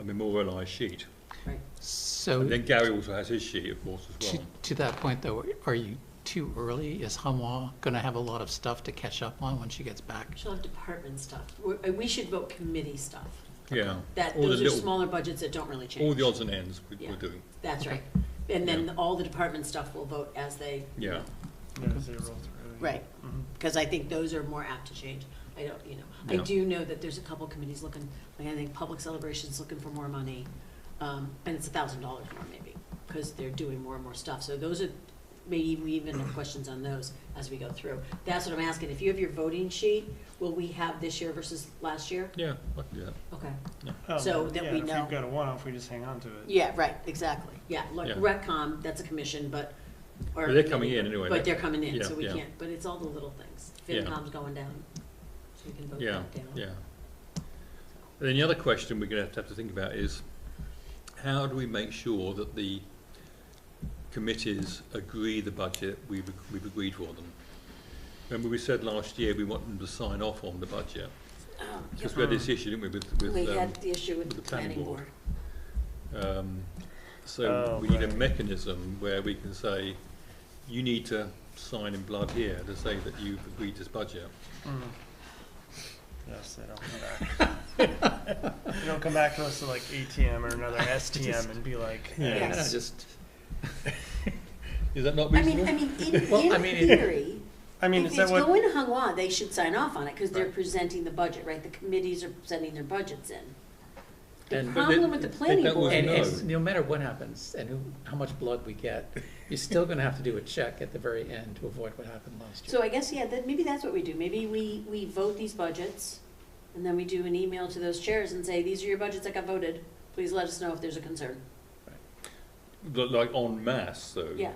memorialised sheet. Right. So, And then Gary also has his sheet, of course, as well. to that point though, are you too early? Is Hanwha gonna have a lot of stuff to catch up on when she gets back? She'll have department stuff. We should vote committee stuff. Yeah. That, All the those are little- smaller budgets that don't really change. All the odds and ends Yeah. we're doing. That's Okay. right. And then Yeah. all the department stuff will vote as they. Yeah. As they roll through. Right, Mhm. because I think those are more apt to change. I don't, I Yeah. do know that there's a couple committees looking, like I think Public Celebration's looking for more money, and it's $1,000 more maybe, because they're doing more and more stuff. So those are, maybe we even have questions on those as we go through. That's what I'm asking. If you have your voting sheet, will we have this year versus last year? Yeah, I can do that. Okay. So that yeah, we If know. we've got a one-off, we just hang on to it. Yeah, right, exactly. Yeah, like Yeah. Retcom, that's a commission, but. or But they're coming in anyway, But they- they're coming in, yeah, so we yeah. can't, but it's all the little things. Yeah. FinCom's going down, so we can vote Yeah, that down. yeah. And then the other question we're going to have to think about is, how do we make sure that the committees agree the budget we've agreed for them? Remember we said last year we want them to sign off on the budget, because we had this issue, didn't we, with We had the issue with with the the planning planning board. board. So Oh, we need a right. mechanism where we can say, you need to sign in blood here to say that you've agreed this budget. Mm. Yes, they don't come back. They don't come back to us to like ATM or another STM and be like, hey, Yeah. Yes. Just, Is that not I reasonable? mean, Well, I in mean, theory, I mean, if is it's that what? going to Hanwha, they should sign off on it, because they're Right. presenting the budget, right? The committees are sending their budgets in. The And- problem with the planning that was board and, no. is, and no matter what happens and how much blood we get, you're still gonna have to do a check at the very end to avoid what happened last year. so I guess, yeah, maybe that's what we do. Maybe we vote these budgets, and then we do an email to those chairs and say, these are your budgets that got voted. Please let us know if there's a concern. Like en masse, though. Yeah.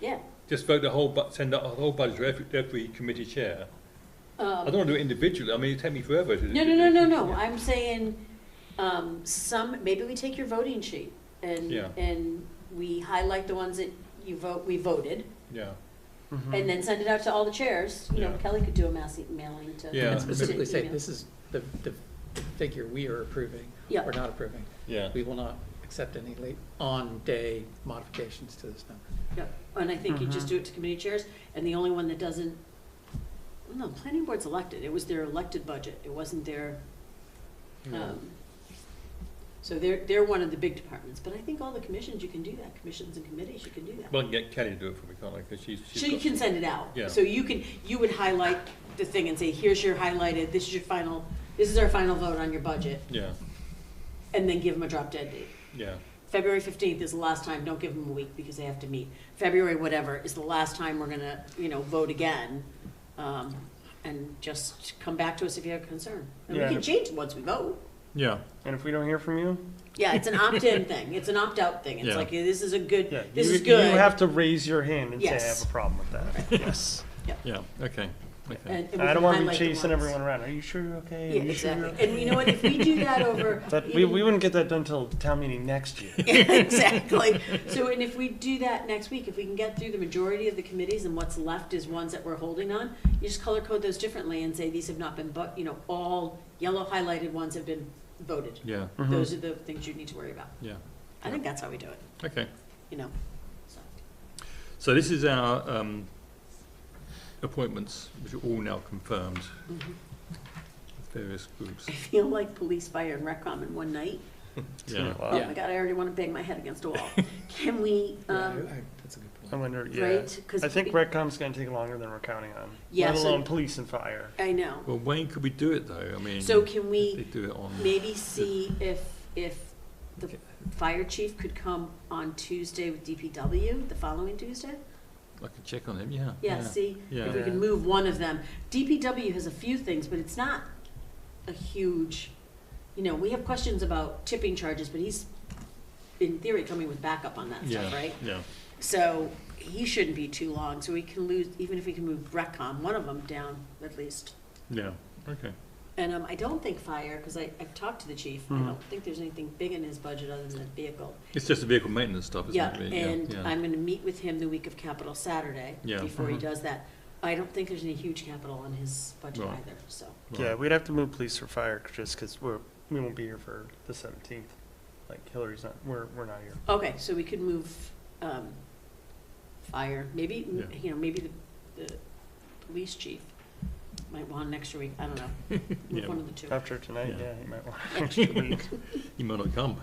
Yeah. Just vote the whole, send out the whole budget to every committee chair. I don't want to do it individually, I mean, it'd take me forever to do it. No, I'm saying, maybe we take your voting sheet Yeah. and we highlight the ones that we voted, Yeah, Mhm. and then send it out to all the chairs. You know, Yeah. Kelly could do a mass mailing to. Yeah. And specifically say, email. this is the figure we are approving Yeah. or not approving. yeah. We will not accept any late on-day modifications to this number. Yeah, and I think you just Mhm. do it to committee chairs, and the only one that doesn't, well, no, planning board's elected. It was their elected budget. It wasn't their, so they're one of the big departments, but I think all the commissions, you can do that. Commissions and committees, you can do that. Well, I can get Kelly to do it for me, can't I? Because she's So you got- can send it out. Yeah. So you would highlight the thing and say, here's your highlighted, this is our final vote on your budget, Yeah, and then give them a drop dead date. yeah, February 15th is the last time, don't give them a week because they have to meet. February whatever is the last time we're gonna, vote again. And just come back to us if you have a concern. And we Yeah. can change it once we vote. yeah, And if we don't hear from you, Yeah, it's an opt-in thing. It's an opt-out thing. It's Yeah. like, this is a good, yeah, this you, is good. you have to raise your hand and say, I Yes. have a problem with that. Yes. yeah, okay, okay. And we I can don't want to be highlight the chasing ones. everyone around. Are you sure you're okay? Yeah, Are you sure you're exactly. And you know what, if we do that over. That, we wouldn't get that done until town meeting next year. Exactly. So, and if we do that next week, if we can get through the majority of the committees and what's left is ones that we're holding on, you just color code those differently and say these have not been, all yellow highlighted ones have been voted. Yeah, Mhm. Those are the things you need to worry about. yeah, I think that's how we do it, okay. so. So this is our appointments, which are all now confirmed, Mhm. with various groups. I feel like police, fire, and Retcom in one night. Yeah, Oh my God, I already want to bang my head against a wall. Can we, That's a good I point. wonder, yeah. right? 'Cause I think we- Redcom's gonna take longer than we're counting on. Yeah, Let so- alone police and fire. I know. well, when could we do it, though? I mean, So can if we they do it on, maybe see if the Okay. fire chief could come on Tuesday with DPW, the following Tuesday? I could check on him, yeah. Yeah, see, Yeah. if we can move one of them. DPW has a few things, but it's not a huge, we have questions about tipping charges, but he's, in theory, coming with backup on that stuff, Yeah, right? yeah, So he shouldn't be too long, so we can lose, even if we can move Retcom, one of them down at least. yeah, okay. And I don't think fire, because I've talked to the chief, I don't think there's anything big in his budget other than the vehicle. It's just the vehicle maintenance stuff, isn't Yeah, it? really? and yeah. I'm gonna meet with him the week of Capital Saturday, Yeah. before he does that. I don't think there's any huge capital on his budget Right. either, so. Yeah, we'd have to move police or fire just because we won't be here for the 17th. Like Hillary's not, we're not here. Okay, so we could move, fire, maybe, Yeah. you know, maybe the police chief might want an extra week, I don't know. Move Yeah. one of the two. After tonight, Yeah. yeah, you might want an extra week. You might not come.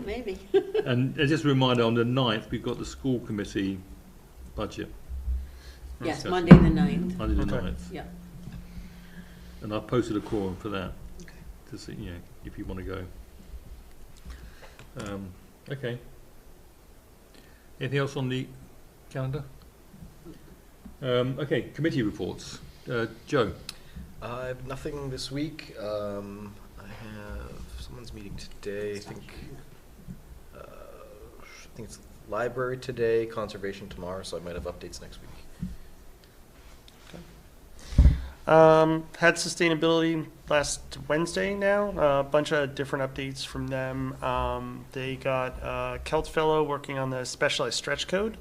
Maybe. And just a reminder, on the 9th, we've got the school committee budget. Yes, discussion. Monday the 9th, Monday the Okay. 9th. yeah. And I've posted a quorum for that, Okay. to see, you know, if you want to go. Okay. Anything else on the calendar? Okay, committee reports. Joe? I have nothing this week. I have someone's meeting today. I think it's library today, conservation tomorrow, so I might have updates next week. Had sustainability last Wednesday now, a bunch of different updates from them. They got a Kelt fellow working on the specialized stretch code.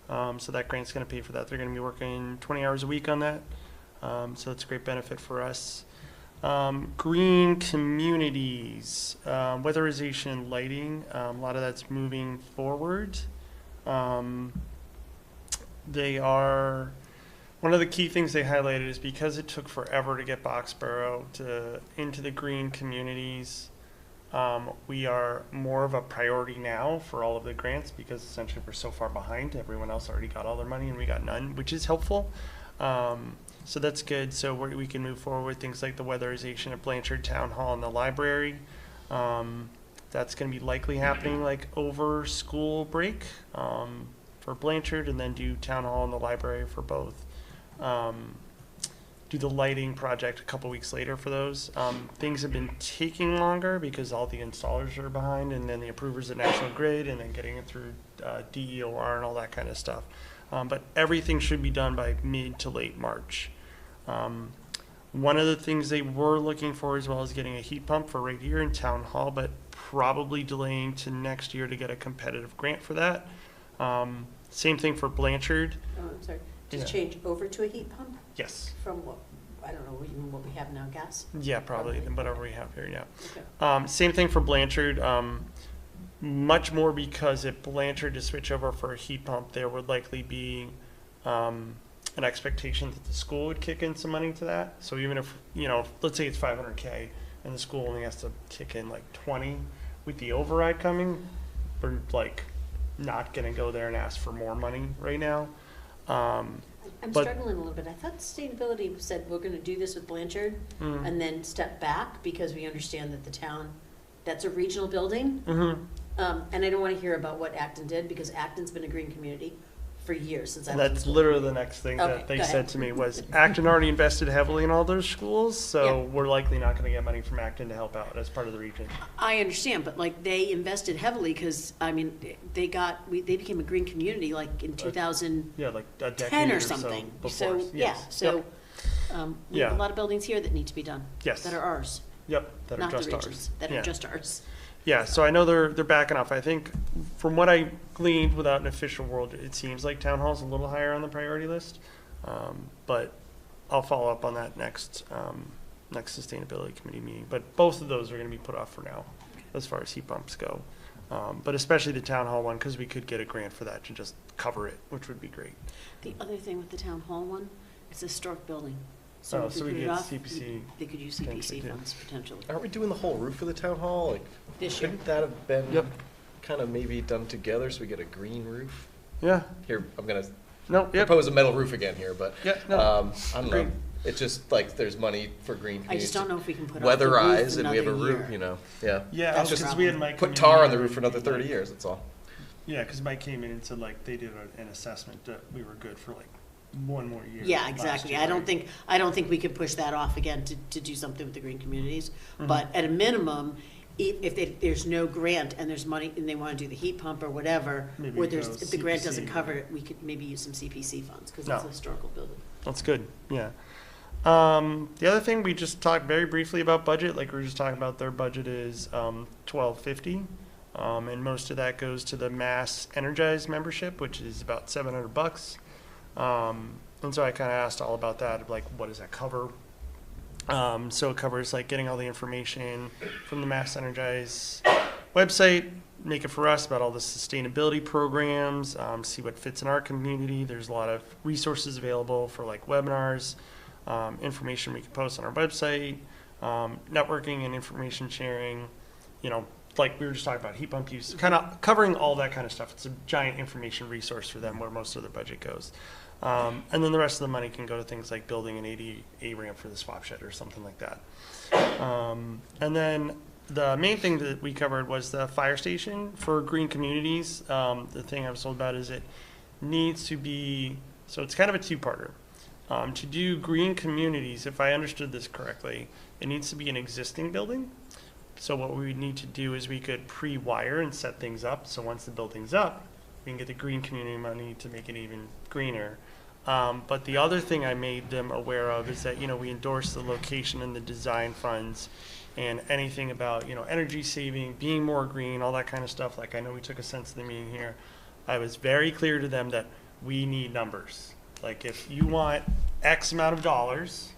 So that grant's going to pay for that. They're going to be working 20 hours a week on that. So it's a great benefit for us. Green communities, weatherization and lighting, a lot of that's moving forward. They are, one of the key things they highlighted is because it took forever to get Boxborough into the green communities, we are more of a priority now for all of the grants because essentially we're so far behind. Everyone else already got all their money and we got none, which is helpful. So that's good. So we can move forward with things like the weatherization at Blanchard Town Hall and the library. That's going to be likely happening like over school break for Blanchard, and then do Town Hall and the library for both. Do the lighting project a couple weeks later for those. Things have been taking longer because all the installers are behind, and then the approvers at National Grid, and then getting it through DEOR and all that kind of stuff. But everything should be done by mid to late March. One of the things they were looking for as well is getting a heat pump for right here in Town Hall, but probably delaying to next year to get a competitive grant for that. Same thing for Blanchard. Oh, I'm sorry, just Yeah. change over to a heat pump Yes. from what, I don't know, even what we have now, gas? Yeah, probably, whatever we have here, yeah. Okay. Same thing for Blanchard. Much more because if Blanchard to switch over for a heat pump, there would likely be an expectation that the school would kick in some money to that. So even if, let's say it's $500K and the school only has to kick in like 20 with the override coming, we're like not going to go there and ask for more money right now. I'm But- struggling a little bit. I thought sustainability said we're gonna do this with Blanchard and then step back because we understand that the town, that's a regional building. Mm-hmm. And I don't wanna hear about what Acton did because Acton's been a green community for years since I was in That's school. literally the next thing Okay, that they go said ahead. to me was Acton already invested heavily in all those schools, so Yeah. we're likely not going to get money from Acton to help out as part of the region. I understand, but like they invested heavily because, I mean, they became a green community like in 2010 Yeah, like a decade or so something. before. So, yeah, Yes. so, Yep. we have a Yeah. lot of buildings here that need to be done. Yes. That are ours, Yep, that are not the just regions, ours. that Yeah. are just ours. Yeah, so I know they're backing off. I think from what I gleaned without an official word, it seems like Town Hall's a little higher on the priority list. But I'll follow up on that next sustainability committee meeting. But both of those are going to be put off for now, as far as heat pumps go. But especially the Town Hall one, because we could get a grant for that to just cover it, which would be great. The other thing with the town hall one, it's a historic building. Oh, if so we we put it get off, CPC they could use potentially, CPC too. funds potentially. Aren't we doing the whole roof of the town hall? Like, This year. couldn't that have been Yep. kind of maybe done together so we get a green roof? Yeah, Here, I'm gonna no, yep, propose a metal roof again here, but yeah, no. I don't Great. know. It's just like there's money for green I communities. just don't know if we can put to off the roof weatherize, and we have a another roof, year. yeah. Yeah, That's because the we had problem. Mike Put come tar in on the here roof for and another be 30 like- years, that's all. Yeah, because Mike came in and said like they did an assessment that we were good for like one more year. Yeah, last exactly. year, I don't right? think we could push that off again to do something with the green communities. Mm-hmm. But at a minimum, if there's no grant and there's money and they want to do the heat pump or whatever, Maybe or go if the grant doesn't CPC. cover it, we could maybe use some CPC funds because it's a No. historical building. That's good, yeah. The other thing, we just talked very briefly about budget, like we were just talking about, their budget is $1,250. And most of that goes to the Mass Energize membership, which is about $700. And so I kind of asked all about that, like, what does that cover? So it covers like getting all the information from the Mass Energize website, make it for us about all the sustainability programs, see what fits in our community. There's a lot of resources available for like webinars, information we can post on our website, networking and information sharing, you know, like we were just talking about heat pump use, kind of covering all that kind of stuff. It's a giant information resource for them where most of their budget goes. And then the rest of the money can go to things like building an ADA ramp for the swap shed or something like that. And then the main thing that we covered was the fire station for green communities. The thing I was told about is it needs to be, so it's kind of a two-parter. To do green communities, if I understood this correctly, it needs to be an existing building. So what we would need to do is we could pre-wire and set things up. So once the building's up, we can get the green community money to make it even greener. But the other thing I made them aware of is that, you know, we endorse the location and the design funds and anything about, you know, energy saving, being more green, all that kind of stuff. Like I know we took a sense of the meeting here. I was very clear to them that we need numbers. Like if you want X amount of dollars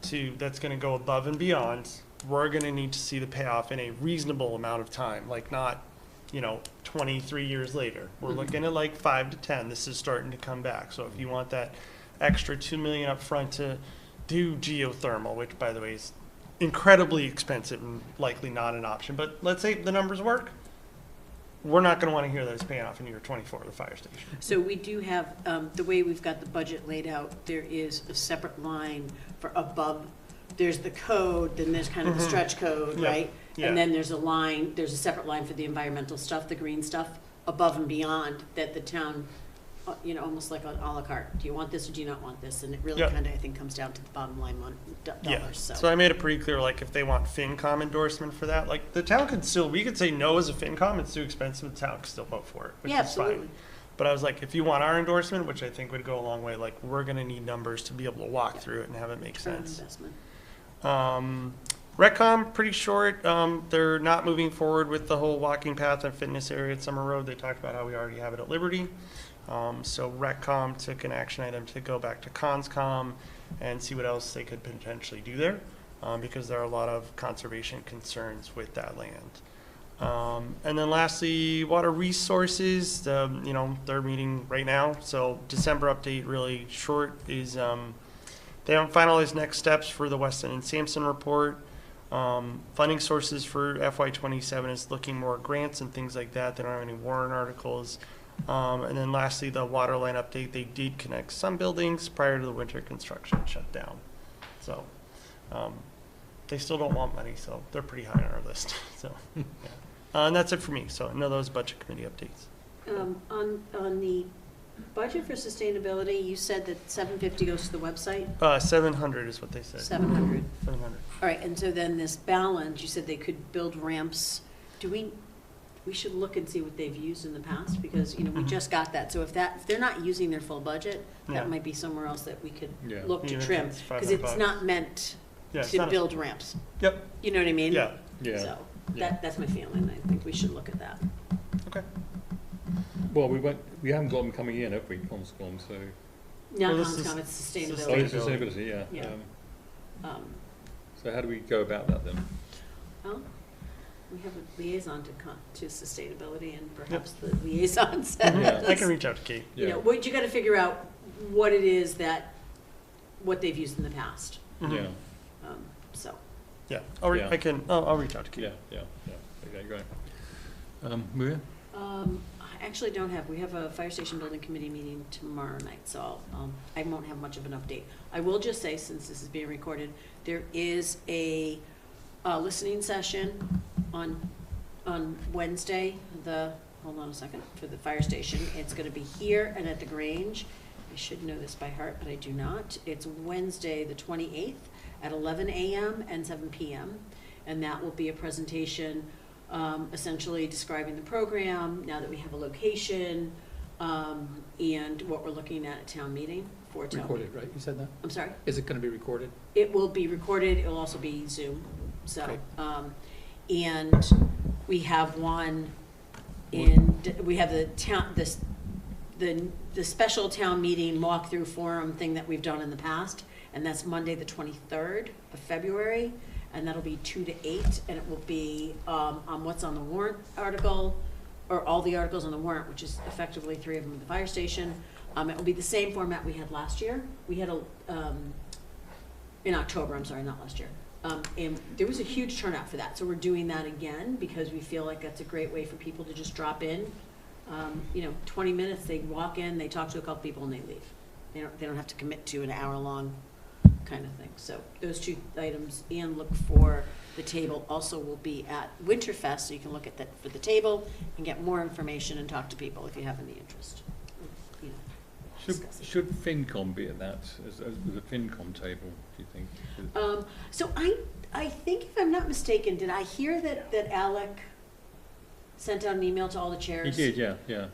that's going to go above and beyond, we're going to need to see the payoff in a reasonable amount of time, like not, you know, 23 years later. We're looking at like 5 to 10. This is starting to come back. So if you want that extra $2 million up front to do geothermal, which by the way is incredibly expensive and likely not an option, but let's say the numbers work, we're not going to want to hear that it's paying off in year 24 of the fire station. So we do have, the way we've got the budget laid out, there is a separate line for above. There's the code, then there's kind of the stretch code, Yeah. right? Yeah. And then there's a separate line for the environmental stuff, the green stuff, above and beyond that the town, you know, almost like an a la carte. Do you want this or do you not want this? And it really Yeah. kind of, I think, comes down to the bottom line dollars, So I made it pretty clear, like if they want FinCom endorsement for that, like the town could still, we could say no as a FinCom, it's too expensive, the town could still vote for it, which Yeah, is fine. absolutely. But I was like, if you want our endorsement, which I think would go a long way, like we're gonna need numbers to be able to walk through it and have it make Return on sense. investment. Recom, pretty short. They're not moving forward with the whole walking path and fitness area at Summer Road. They talked about how we already have it at Liberty. So Recom took an action item to go back to Conscom and see what else they could potentially do there, because there are a lot of conservation concerns with that land. And then lastly, water resources, you know, they're meeting right now. So December update, really short, is they haven't finalized next steps for the Weston and Sampson report. Funding sources for FY27 is looking more at grants and things like that. They don't have any warrant articles. And then lastly, the water line update. They did connect some buildings prior to the winter construction shutdown. So they still don't want money, so they're pretty high on our list. So, yeah. And that's it for me. So no, those budget committee updates. On the budget for sustainability, you said that 750 goes to the website? 700 is what they said. 700. 700. All right, and so then this balance, you said they could build ramps. We should look and see what they've used in the past, because, you know, we just got that. So if they're not using their full budget, Yeah. that might be somewhere else that we could Yeah. look to Even if trim. it's Because $500. it's not meant Yeah, it's to not a- build ramps. Yep. You know what I mean? Yeah. Yeah. So Yeah. that's my feeling. I think we should look at that. Okay. Well, we haven't got them coming in, have we, Conscom, so. Not Well, this is Conscom, it's Oh, sustainability. it's sustainability, yeah. Yeah. So how do we go about that then? Well, we have a liaison to sustainability, and perhaps the liaison said. Yeah. I can reach out to Kate. You know, what you gotta figure out what it is what they've used in the past. Mhm. Yeah, So, Yeah. Yeah. I'll reach out to Kate. yeah. Okay, great. Maria? I actually don't have, we have a fire station building committee meeting tomorrow night, so I won't have much of an update. I will just say, since this is being recorded, there is a listening session on Wednesday, hold on a second, for the fire station. It's gonna be here and at the Grange. I should know this by heart, but I do not. It's Wednesday, the 28th, at 11 a.m. and 7 p.m. And that will be a presentation essentially describing the program, now that we have a location, and what we're looking at town meeting for town. Recorded, right? You said that? I'm sorry? Is it gonna be recorded? It will be recorded, it'll also be Zoom, so, Great. And we have one we have the town, the special town meeting walkthrough forum thing that we've done in the past, and that's Monday, the 23rd of February, and that'll be 2 to 8, and it will be, on what's on the warrant article, or all the articles on the warrant, which is effectively 3 of them at the fire station. It will be the same format we had last year. We had in October, I'm sorry, not last year. And there was a huge turnout for that, so we're doing that again because we feel like that's a great way for people to just drop in. 20 minutes, they walk in, they talk to a couple people and they leave. They don't have to commit to an hour-long kind of thing. So those 2 items, and look for the table also will be at Winterfest, so you can look at that for the table and get more information and talk to people if you have any interest. Should FinCom be at that, as the FinCom table, do you think? So I think, if I'm not mistaken, did I hear that Alec sent out an email to all the chairs? He did, yeah.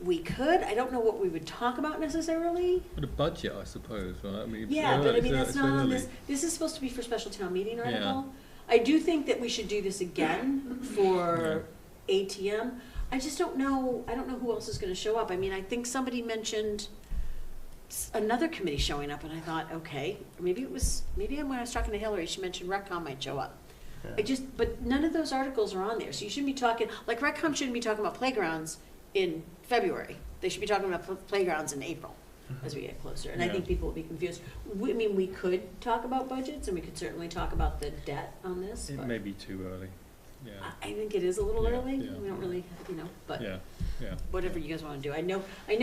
We could. I don't know what we would talk about necessarily. But a budget, I suppose, right? I mean, Yeah, but I mean, that's it's not on early. this. This is supposed to be for special town meeting article. Yeah. I do think that we should do this again for ATM. I just don't know, I don't know who else is gonna show up. I mean, I think somebody mentioned another committee showing up, and I thought, okay, maybe when I was talking to Hillary, she mentioned RecCom might show up. But none of those articles are on there, so you shouldn't be talking, like RecCom shouldn't be talking about playgrounds in February. They should be talking about playgrounds in April as we get closer, and I think people will be confused. We could talk about budgets, and we could certainly talk about the debt on this, It but may be too early, yeah. I think it is a little Yeah, early. yeah. We don't really, but Yeah. whatever you guys wanna do. I know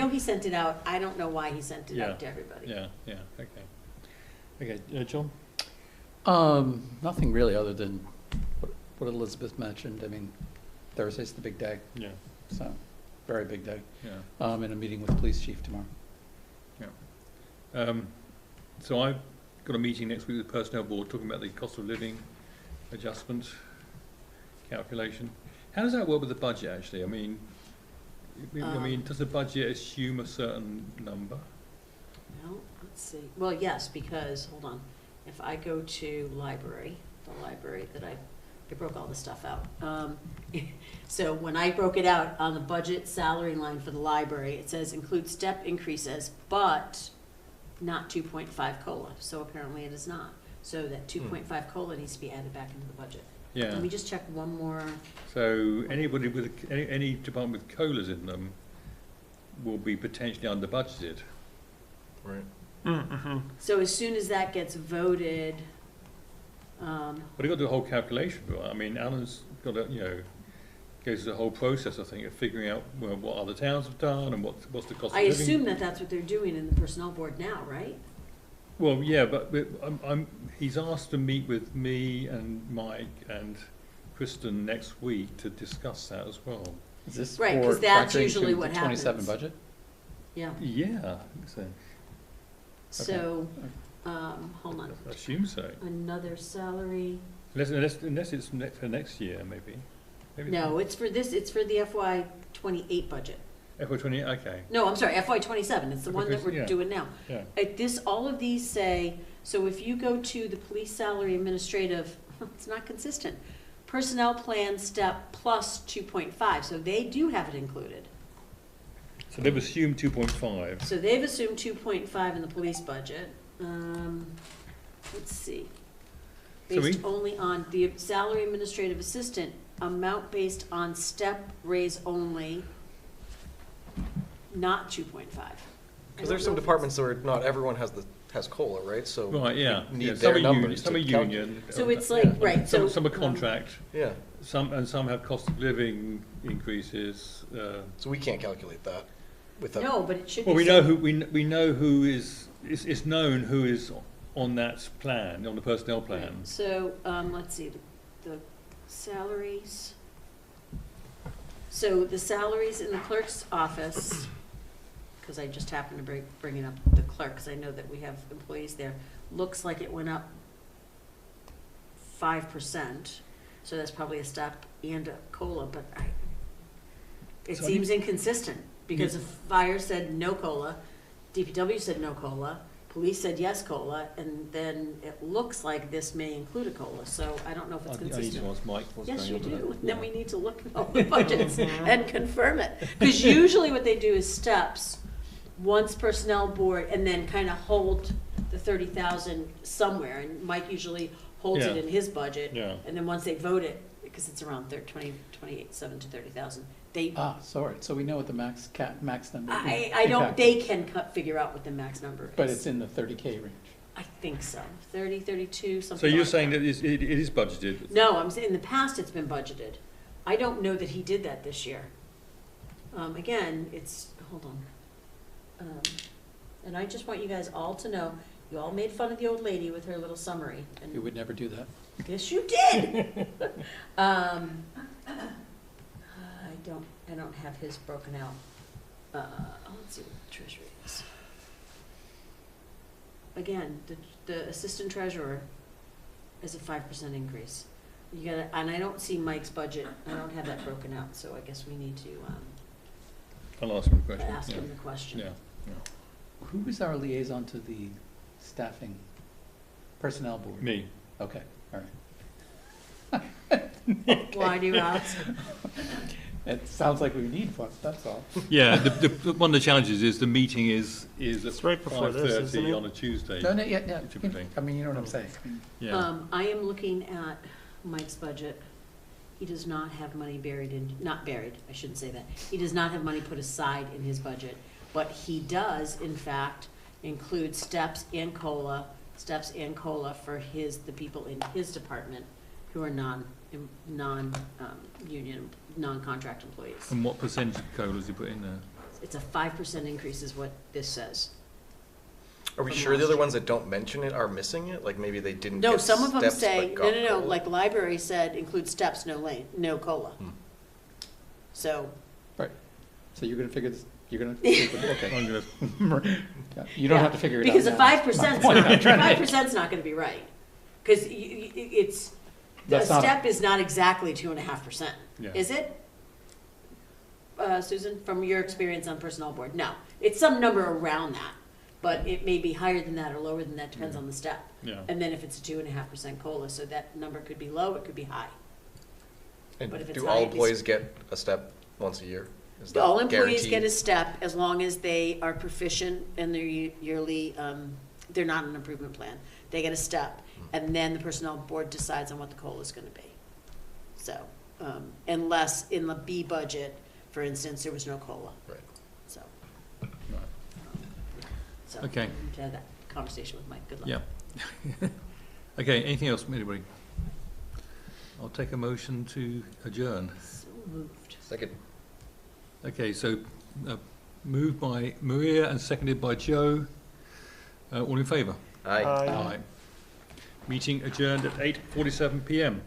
he sent it out. I don't know why he sent it out to everybody. Yeah, okay. Okay, John? Nothing really other than what Elizabeth mentioned. I mean, Thursday's the big day, Yeah, so, very big day. yeah. And a meeting with the police chief tomorrow. So I've got a meeting next week with the Personnel Board talking about the cost of living adjustment calculation. How does that work with the budget, actually? I mean, does the budget assume a certain number? Well, let's see. Well, yes, because, hold on. If I go to the library that I broke all the stuff out. So when I broke it out on the budget salary line for the library, it says include step increases, but not 2.5 COLA. So apparently it is not. So that 2.5 COLA needs to be added back into the budget. Yeah. Let me just check one more. So anybody with, any department with COLAs in them will be potentially under budgeted. Right. Mm-hmm. So as soon as that gets voted, But you've got to do a whole calculation for it. I mean, Alan's got to, goes through the whole process, I think, of figuring out what other towns have done and what's the cost of I living. assume that that's what they're doing in the personnel board now, right? Well, yeah, but he's asked to meet with me and Mike and Kristen next week to discuss that as well. Is this Right, 'cause for that's factoring usually into what the 27 happens. budget? Yeah. Yeah, I think so. So, hold on. I assume so. Another salary. Unless it's for next year, maybe. No, it's for the FY '28 budget. FY20, okay. No, I'm sorry, FY '27. It's the one that we're Yeah. doing now. Yeah. All of these say, so if you go to the police salary administrative, it's not consistent. Personnel plan step plus 2.5, so they do have it included. So they've assumed 2.5. So they've assumed 2.5 in the police budget. Let's see. So Based only on the salary administrative assistant, amount based on step raise only, not 2.5. Because there's some departments where not everyone has COLA, right? So Right, yeah. we need Yeah, their numbers some are to calculate. union. So it's like, right, so. Some are contract, Yeah, some have cost of living increases. so we can't calculate that with No, but it should be. Well, we know who is, it's known who is on that plan, on the personnel plan. So, let's see, the salaries. So the salaries in the clerk's office, because I just happened to bring it up, the clerk, because I know that we have employees there, looks like it went up 5%. So that's probably a step and a COLA, but it So seems inconsistent, because if fire said no COLA, DPW said no COLA, police said yes COLA, and then it looks like this may include a COLA, so I don't know if it's I need to consistent. ask Mike what's going Yes, on you with that. do, then Yeah. we need to look at all the budgets and confirm it. Because usually what they do is steps, once personnel board, and then kind of hold the 30,000 somewhere, and Mike usually holds it Yeah. in his budget. Yeah. And then once they vote it, because it's around 28.7 to 30,000, they, Sorry, so we know what the max number is. I don't, they can figure out what the max number is. But it's in the 30K range. I think so, 30, 32, So something you're like saying that it is budgeted? No, I'm saying in the past it's been budgeted. I don't know that he did that this year. Again, it's, hold on. And I just want you guys all to know, you all made fun of the old lady with her little summary. You would never do that. Yes, you did. I don't have his broken out. Let's see what the treasury is. Again, the assistant treasurer is a 5% increase. You gotta, and I don't see Mike's budget, I don't have that broken out, so I guess we need to, I'll ask him a question. ask Yeah. him the question. Yeah. Who is our liaison to the staffing personnel board? Me. Okay, all right. Why do you ask? It sounds like we need one, that's all. Yeah, one of the challenges is the meeting is at It's right before this, isn't 5:30 it? on a Tuesday. No, yeah, Typically. I mean, you know what I'm saying. Yeah. I am looking at Mike's budget. He does not have money buried in, not buried, I shouldn't say that. He does not have money put aside in his budget. But he does, in fact, include steps and COLA for the people in his department who are non-union, non-contract employees. And what percentage of COLA has he put in there? It's a 5% increase is what this says. Are we From sure the last other year. ones that don't mention it are missing it? Like maybe they didn't No, get some of them steps, say, but got no, COLA? like library said, include steps, no COLA. Hmm. So, Right, so you're gonna figure this, you're gonna, okay. I'm gonna, Yeah, you don't yeah, have to figure it out because the now. 5%'s point I'm not, trying to make. 5%'s not gonna be right. Because it's, a That's not a- step is not exactly 2.5%, Yeah. is it? Susan, from your experience on personnel board, no, it's some number around that, but it may be higher than that or lower than that, depends on the step. yeah. And then if it's a 2.5% COLA, so that number could be low, it could be high. And but if it's do high, all it's- employees get a step once a year? Is that All employees guaranteed? get a step as long as they are proficient in their yearly, they're not an improvement plan. They get a step, and then the personnel board decides on what the COLA is gonna be. So, unless in the B budget, for instance, there was no COLA, Right. so. Right. So, Okay. I need to have that conversation with Mike, good luck. Yeah. Okay, anything else from anybody? I'll take a motion to adjourn. So moved. Second. Okay, so moved by Maria and seconded by Joe. All in favour? Aye. Aye. Meeting adjourned at 8:47 PM.